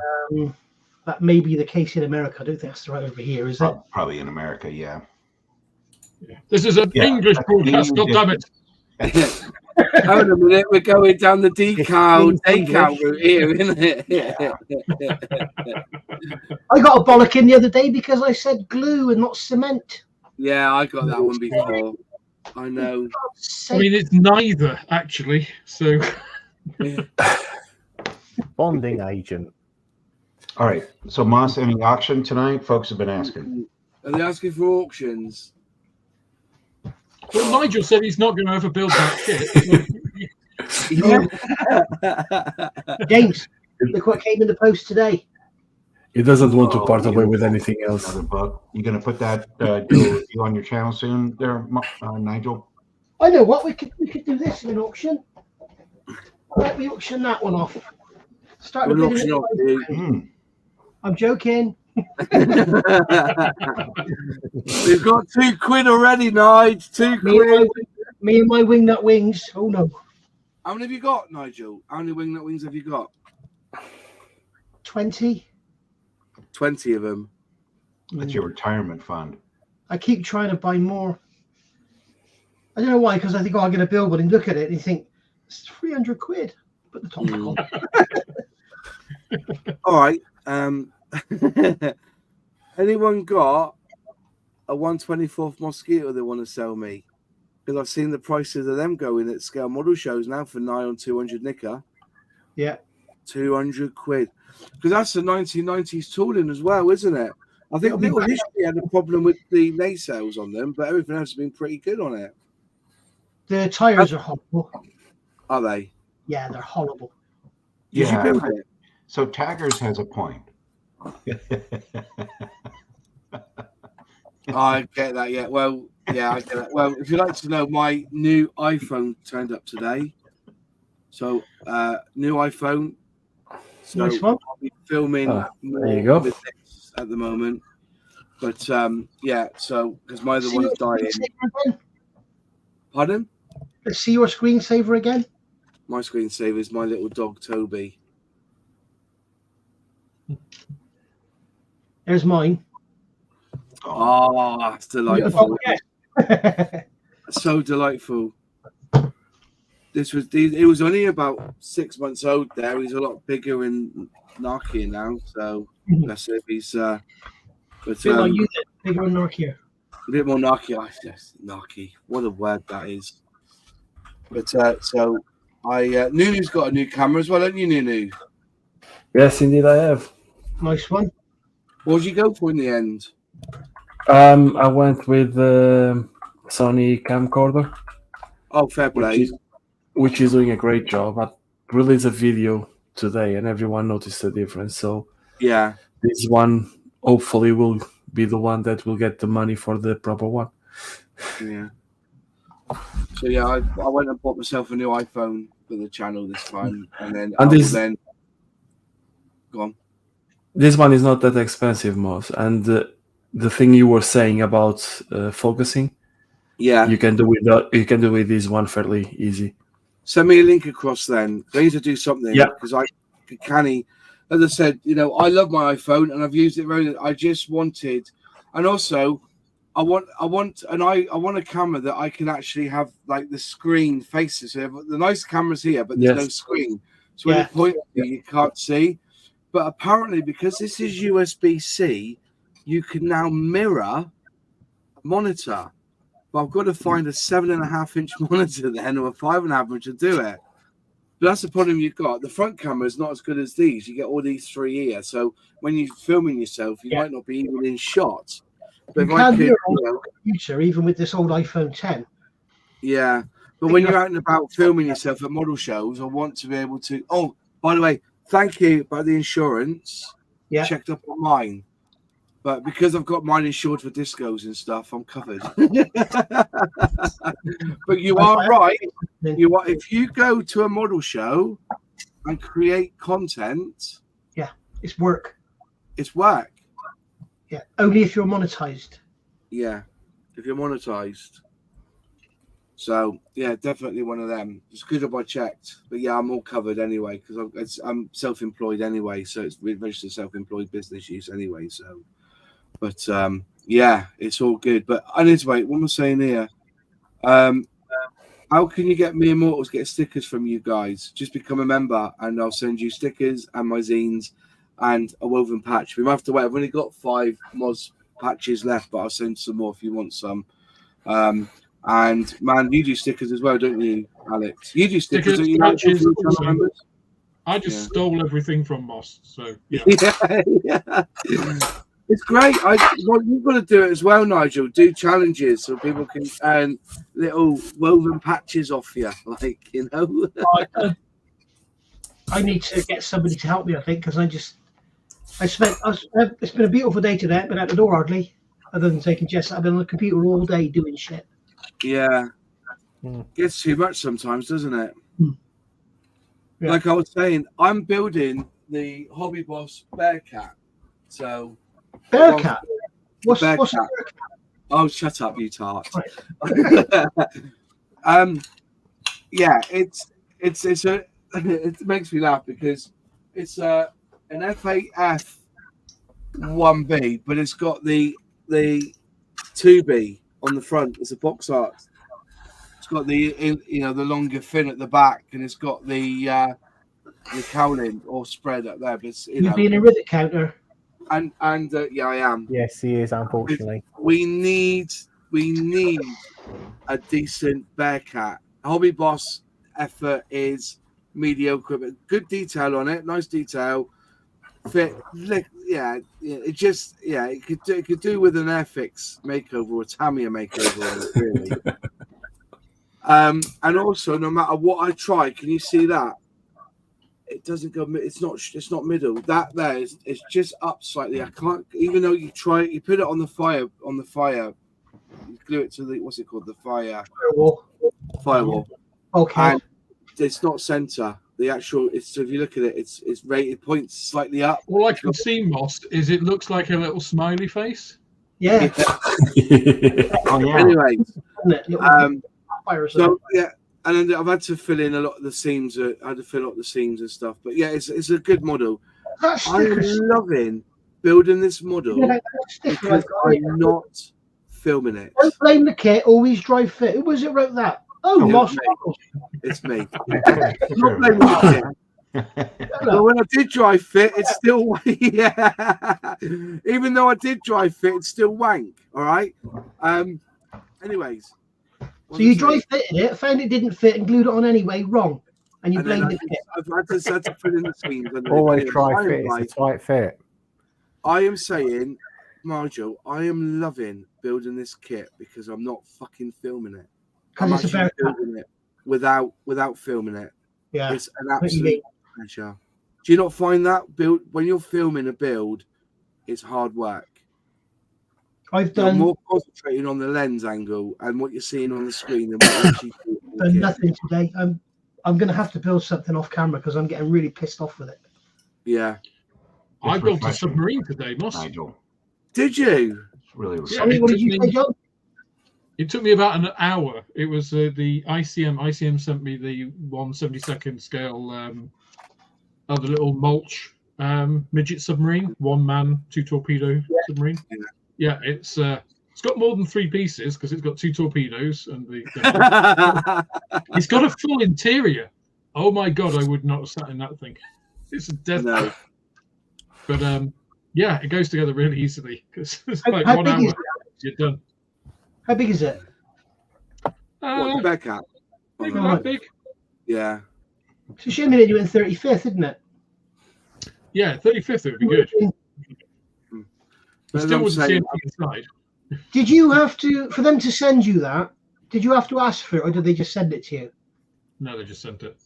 That may be the case in America. I don't think that's right over here, is it? Probably in America, yeah. This is an English broadcast, God damn it. Hold on a minute, we're going down the decal route here, isn't it? I got a bollocking the other day because I said glue and not cement. Yeah, I got that one before. I know. I mean, it's neither, actually. So, bonding agent. All right. So, Moss, any auction tonight? Folks have been asking. Are they asking for auctions? Well, Nigel said he's not going to overbuild that kit. James, look what came in the post today. He doesn't want to part away with anything else. Another book. You going to put that deal on your channel soon, there, Nigel? I know what we could do this in an auction. Let me auction that one off. Start We'll bidding auction it. off, I'm joking. We've got £2 already, Nige. £2. Me and my wingnut wings. Oh no. How many have you got, Nigel? How many wingnut wings have you got? 20. 20 of them. That's your retirement fund. I keep trying to buy more. I don't know why, because I think, I'm going to build one and look at it and you think, it's 300 quid. Put the top back on. All right. Anyone got a 1/24th mosquito they want to sell me? Because I've seen the prices of them going at scale model shows now for nigh on 200 nicker. Yeah. 200 quid. Because that's the 1990s tooling as well, isn't it? I think Little History had a problem with the naysales on them, but everything else has been pretty good on it. The tires are horrible. Are they? Yeah, they're horrible. Did you build it? So Taggers has a point. I get that, yeah. Well, yeah, I get that. Well, if you'd like to know, my new iPhone turned up today. So, new iPhone. So Nice one. I'll be filming there you go. with this at the moment. But, yeah, so, because my other one's dying. Pardon? Let's see your screensaver again. My screensaver is my little dog, Toby. There's mine. Oh, that's delightful. Yeah. So delightful. It was only about 6 months old there. He's a lot bigger and narkier now. So bless him. He's Feel like you did, bigger and narkier. a bit more narky. Yes, narky. What a word that is. But so Nunu's got a new camera as well, haven't you, Nunu? Yes, indeed, I have. Nice one. What did you go for in the end? I went with the Sony camcorder, Oh, fair play. which is doing a great job. I released a video today, and everyone noticed the difference. So Yeah. this one hopefully will be the one that will get the money for the proper one. Yeah. So yeah, I went and bought myself a new iPhone for the channel this time, and then go on. This one is not that expensive, Moss. And the thing you were saying about focusing, Yeah. you can do with this one fairly easy. Send me a link across then. I need to do something. Yeah. Because I canny. As I said, I love my iPhone and I've used it very. I just wanted, and also, I want a camera that I can actually have like the screen faces. So the nice cameras here, but there's no screen. So when you point at you can't see. But apparently, because this is USB-C, you can now mirror a monitor. But I've got to find a 7.5-inch monitor then, or a 5.5 inch to do it. But that's the problem you've got. The front camera is not as good as these. You get all these three here. So when you're filming yourself, you might not be even in shot. But You can do it on the computer, even with this old iPhone 10. Yeah. But when you're out and about filming yourself at model shows, I want to be able to. Oh, by the way, thank you about the insurance. Yeah. Checked up on mine. But because I've got mine insured for discos and stuff, I'm covered. But you are right. If you go to a model show and create content, It's work. it's work. Yeah. Only if you're monetized. Yeah, if you're monetized. So yeah, definitely one of them. It's good if I checked, but yeah, I'm all covered anyway because I'm self-employed anyway, so it's registered self-employed business use anyway. So, but yeah, it's all good. But I need to wait. What am I saying here? How can you get me Immortals get stickers from you guys? Just become a member, and I'll send you stickers and my zines and a woven patch. We might have to wait. I've only got 5 Moz patches left, but I'll send some more if you want some. And man, you do stickers as well, don't you, Alex? You do stickers, don't you? Patches, I just stole everything from Moss. So yeah. Yeah. It's great. Well, you've got to do it as well, Nigel. Do challenges so people can earn little woven patches off you, like, you know. I need to get somebody to help me, I think, because it's been a beautiful day today. I've been out the door hardly, other than taking Jess. I've been on the computer all day doing shit. Yeah. Gets too much sometimes, doesn't it? Yeah. Like I was saying, I'm building the Hobby Boss Bearcat. So Bearcat? What's a Bearcat? Bearcat? Oh, shut up, you tart. Right. Yeah, it makes me laugh because it's an F8F 1B, but it's got the 2B on the front. It's a box art. It's got the longer fin at the back, and it's got the cowling or spread up there. But it's, You being a rivet counter. and yeah, I am. Yes, he is. Unfortunately, We need a decent Bearcat. Hobby Boss effort is mediocre, but good detail on it. Nice detail. Fit. It could do with an Airfix makeover or Tamiya makeover, really. And also, no matter what I try, can you see that? It doesn't go. It's not middle. That there is. It's just up slightly. I can't. Even though you try, you put it on the fire. You glue it to the what's it called? The firewall. Okay. And it's not center. The actual. It's so if you look at it, it's rated points slightly up. All I can see, Moss, is it looks like a little smiley face. Yeah. Oh yeah. Anyway, Virus. so yeah, and then I've had to fill in a lot of the seams. I had to fill out the seams and stuff. But yeah, it's a good model. I'm loving building this model because I'm not filming it. Don't blame the kit. Always drive fit. Who was it wrote that? Oh, Moss. It's me. Not blaming the kit. But when I did dry fit, it's still yeah. Even though I did dry fit, it's still wank. All right. Anyways. So you dry fitted it, found it didn't fit, and glued it on anyway. Wrong, and you blamed the kit. I've had to fill in the seams. always try fit. It's a tight fit. I am saying, Marjo, I am loving building this kit because I'm not fucking filming it. I'm Because it's a actually Bearcat. building it without filming it. Yeah. It's an absolute pleasure. Do you not find that when you're filming a build, it's hard work? I've You're done more concentrating on the lens angle and what you're seeing on the screen than what you actually do. done nothing today. I'm going to have to build something off camera because I'm getting really pissed off with it. Yeah. I built a submarine today, Moss. Nigel. Did you? It's really Yeah, Sorry, what did you say, John? It took me about an hour. It was the ICM. ICM sent me the 1/72 scale of the little mulch midget submarine, 1 man, 2 torpedo submarine. Yeah, it's got more than 3 pieces because it's got 2 torpedoes and it's got a full interior. Oh my god, I would not have sat in that thing. It's a death. No. But yeah, it goes together really easily because it's like How 1 big hour. is You're done. How big is it? What, the Bearcat? Maybe that big. Yeah. It's a shame they didn't do it in 35th, isn't it? Yeah, 35th it would be good. But Still I'm wouldn't see saying, anything inside. Did you have to, for them to send you that, did you have to ask for it or did they just send it to you? No, they just sent it.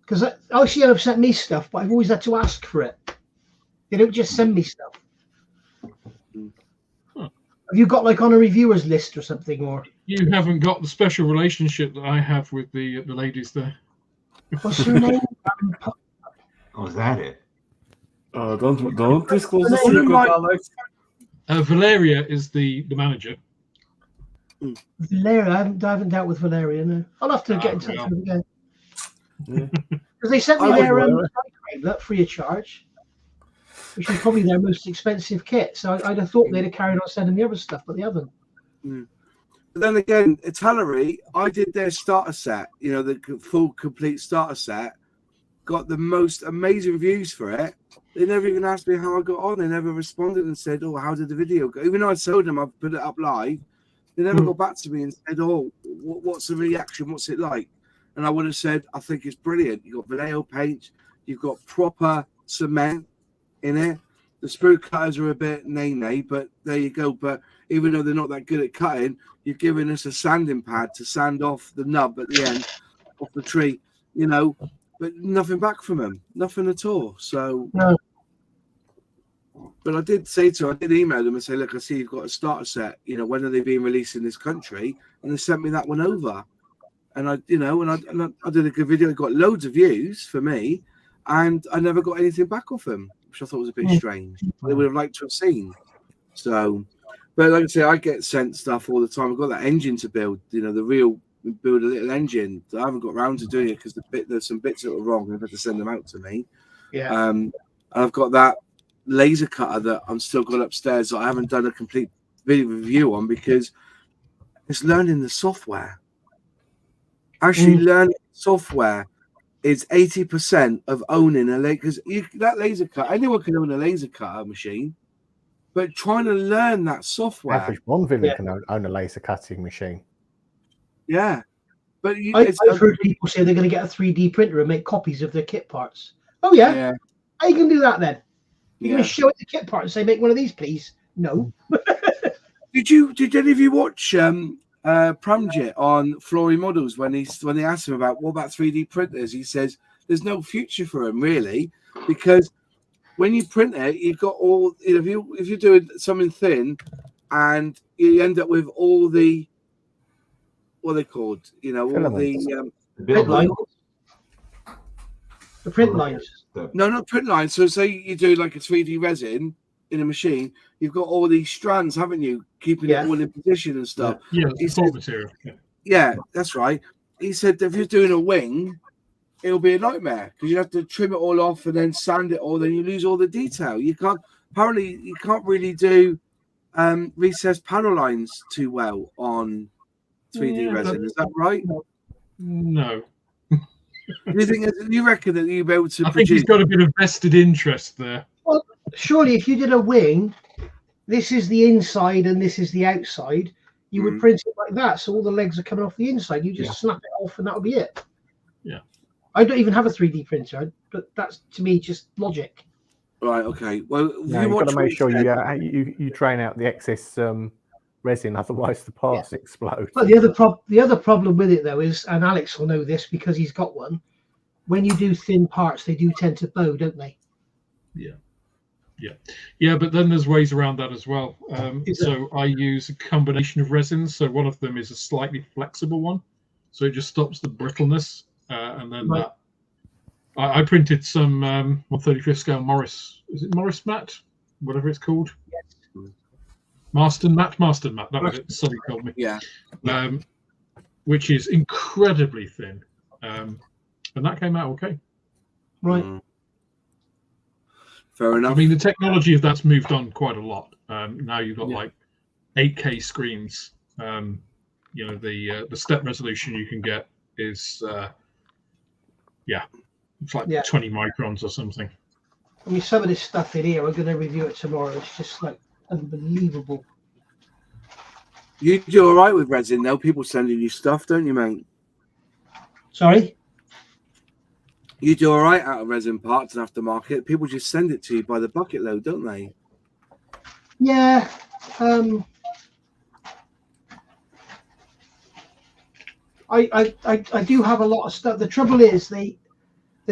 Because obviously I've sent me stuff, but I've always had to ask for it. They don't just send me stuff. Huh. Have you got like on a reviewer's list or something? Or You haven't got the special relationship that I have with the ladies there. what's her name? Oh, is that it? Don't disclose the One of secret, my- Alex. Valeria is the manager. Valeria. I haven't dealt with Valeria. No. I'll have to get in touch well. with them again. Yeah. Because they sent me I like their Valeria. that free of charge, which is probably their most expensive kit. So I'd have thought they'd have carried on sending me other stuff, but they haven't. but then again, Italy, I did their starter set, the full complete starter set, got the most amazing reviews for it. They never even asked me how I got on. They never responded and said, "Oh, how did the video go?" Even though I told them I've put it up live, they never got back to me and said, "Oh, what's the reaction? What's it like?" And I would have said, "I think it's brilliant. You've got Vallejo paint, you've got proper cement in it, The sprue cutters are a bit nay, but there you go. But even though they're not that good at cutting, you're giving us a sanding pad to sand off the nub at the end off the tree, you know, but nothing back from them, nothing at all. So, No. but I did say to her, I did email them and say, look, I see you've got a starter set, you know, when are they being released in this country? And they sent me that one over. And I, you know, and I did a good video. It got loads of views for me, and I never got anything back off them, which I thought was a bit strange. They would have liked to have seen. So, but like I say, I get sent stuff all the time. I've got that engine to build, you know, the real build a little engine. I haven't got around to doing it because there's some bits that were wrong. I've had to send them out to me. Yeah. I've got that laser cutter that I'm still got upstairs that I haven't done a complete video review on because it's learning the software. Actually, learning software is 80% of owning a laser. Because that laser cutter, anyone can own a laser cutter machine, but trying to learn that software. Average Bond villain can own a laser cutting machine. Yeah, but I've heard people say they're going to get a 3D printer and make copies of their kit parts. Oh yeah, how you going to do that then? You're going to show it the kit part and say, "Make one of these, please." No. Did any of you watch Pramjit on Flory Models when they asked him about what about 3D printers? He says there's no future for them really, because when you print it, you've got all, you know, if you're doing something thin, and you end up with all the, what are they called? You know, all the print lines. The print lines. No, not print lines. So say you do like a 3D resin in a machine, you've got all these strands, haven't you? Keeping it all in position and stuff. Yeah, he said, material. Yeah, that's right. He said if you're doing a wing, it'll be a nightmare because you have to trim it all off and then sand it all, then you lose all the detail. You can't really do recessed panel lines too well on 3D resin. Is that right? No. You reckon that you'll be able to I think he's got a bit of vested interest there. Well, surely if you did a wing, this is the inside and this is the outside, you would print it like that, so all the legs are coming off the inside. You just snap it off and that'll be it. Yeah. I don't even have a 3D printer, but that's to me just logic. Right. Okay. Well, you've got to make sure you train out the excess resin, otherwise the parts explode. But the other problem with it though is, and Alex will know this because he's got one, when you do thin parts, they do tend to bow, don't they? Yeah. But then there's ways around that as well. So I use a combination of resins. So one of them is a slightly flexible one, so it just stops the brittleness. And then I printed some 1/35th scale Morris. Is it Morris matte? Whatever it's called. Yes. Marston matte. That was it. Somebody told me. Yeah. Which is incredibly thin, and that came out okay. Right. Fair enough. I mean, the technology of that's moved on quite a lot. Now you've got like 8K screens. You know, the step resolution you can get is it's like 20 microns or something. I mean, some of this stuff in here, we're going to review it tomorrow. It's just like unbelievable. You do all right with resin, though. People sending you stuff, don't you, mate? Sorry? You do all right out of resin parts and aftermarket. People just send it to you by the bucket load, don't they? Yeah. I do have a lot of stuff. The trouble is they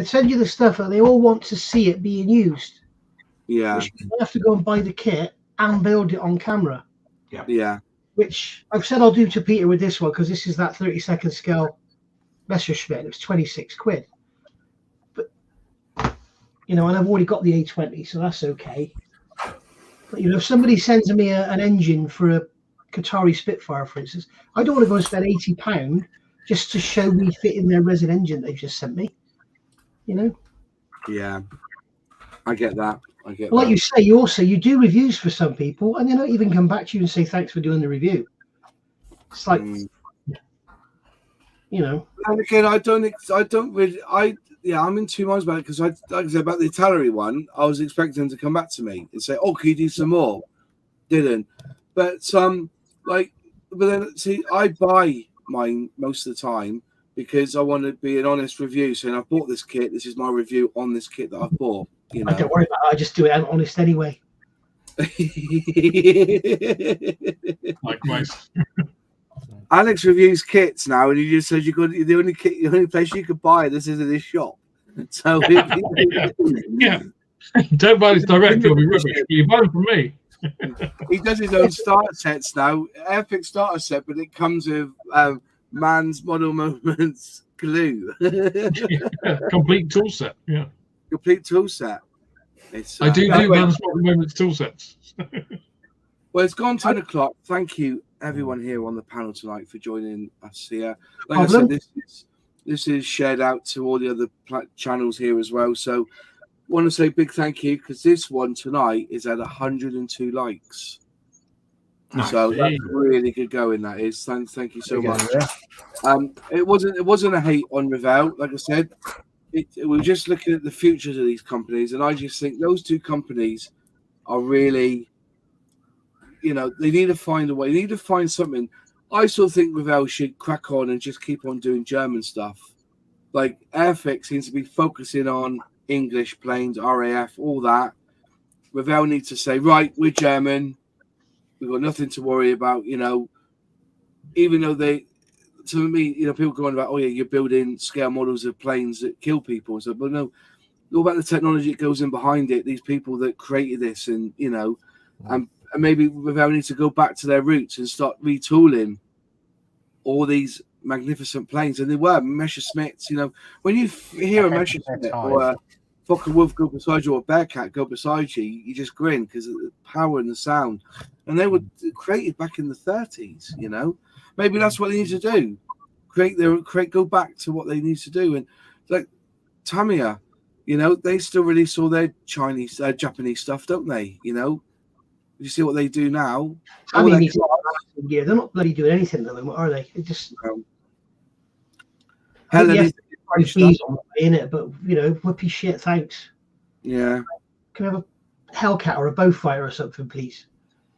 send you the stuff and they all want to see it being used. Yeah. You have to go and buy the kit and build it on camera. Yeah. Which I've said I'll do to Peter with this one because this is that 32nd scale Messerschmitt. It was 26 quid. But, you know, and I've already got the A20, so that's okay. But, you know, if somebody sends me an engine for a Qatari Spitfire, for instance, I don't want to go and spend £80 just to show me fitting their resin engine they've just sent me. You know? Yeah. I get that. Like you say, you do reviews for some people, and they don't even come back to you and say thanks for doing the review. It's like, you know. And again, I'm in two minds about it because like I said about the Italian one, I was expecting them to come back to me and say, "Oh, can you do some more?" Didn't, but then see, I buy mine most of the time because I want to be an honest review. Saying I've bought this kit. This is my review on this kit that I've bought. You know, don't worry about it. I just do it. I'm honest anyway. Likewise. Alex reviews kits now, and he just says the only place you could buy this is in this shop. So Yeah, don't buy this direct; it'll be rubbish. But you buy them from me. He does his own starter sets now, Airfix starter set, but it comes with man's model moments glue. Complete tool set. Yeah, Complete tool set. It's, I do man's model moments tool sets. Well, it's gone 10 o'clock. Thank you, everyone here on the panel tonight, for joining us here. Like I said, this is shared out to all the other channels here as well. So want to say big thank you, because this one tonight is at 102 likes. So that's really good going. That is. Thank you so much. It wasn't a hate on Revell. Like I said, we're just looking at the futures of these companies, and I just think those two companies are really, you know, they need to find a way. They need to find something. I still think Revell should crack on and just keep on doing German stuff. Like Airfix seems to be focusing on English planes, RAF, all that. Revell needs to say, right, we're German. We've got nothing to worry about, you know, even though to me, you know, people going about, oh yeah, you're building scale models of planes that kill people. So, but no, all about the technology that goes in behind it, these people that created this, and, you know, and maybe Revell needs to go back to their roots and start retooling all these magnificent planes. And they were Messerschmitts, you know, when you hear a Messerschmitt or a Focke-Wulf go beside you or a Bearcat go beside you, you just grin because of the power and the sound. And they were created back in the 30s, you know. Maybe that's what they need to do. Go back to what they need to do. And like Tamiya, you know, they still release all their Japanese stuff, don't they? You know, you see what they do now. I mean, they're not bloody doing anything at the moment, are they? It just Heller in it, but you know, whoopee shit, thanks. Yeah. Can we have a Hellcat or a Bowfighter or something, please?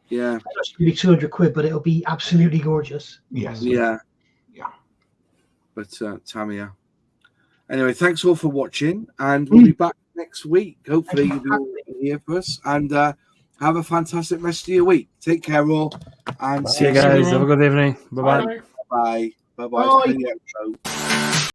Yeah. It's going to be £200, but it'll be absolutely gorgeous. Yes. Yeah. But Tamiya. Anyway, thanks all for watching, and we'll be back next week. Hopefully you'll be all here for us, and have a fantastic rest of your week. Take care all, and see you guys. Have a good evening. Bye-bye. Bye. Bye. Bye.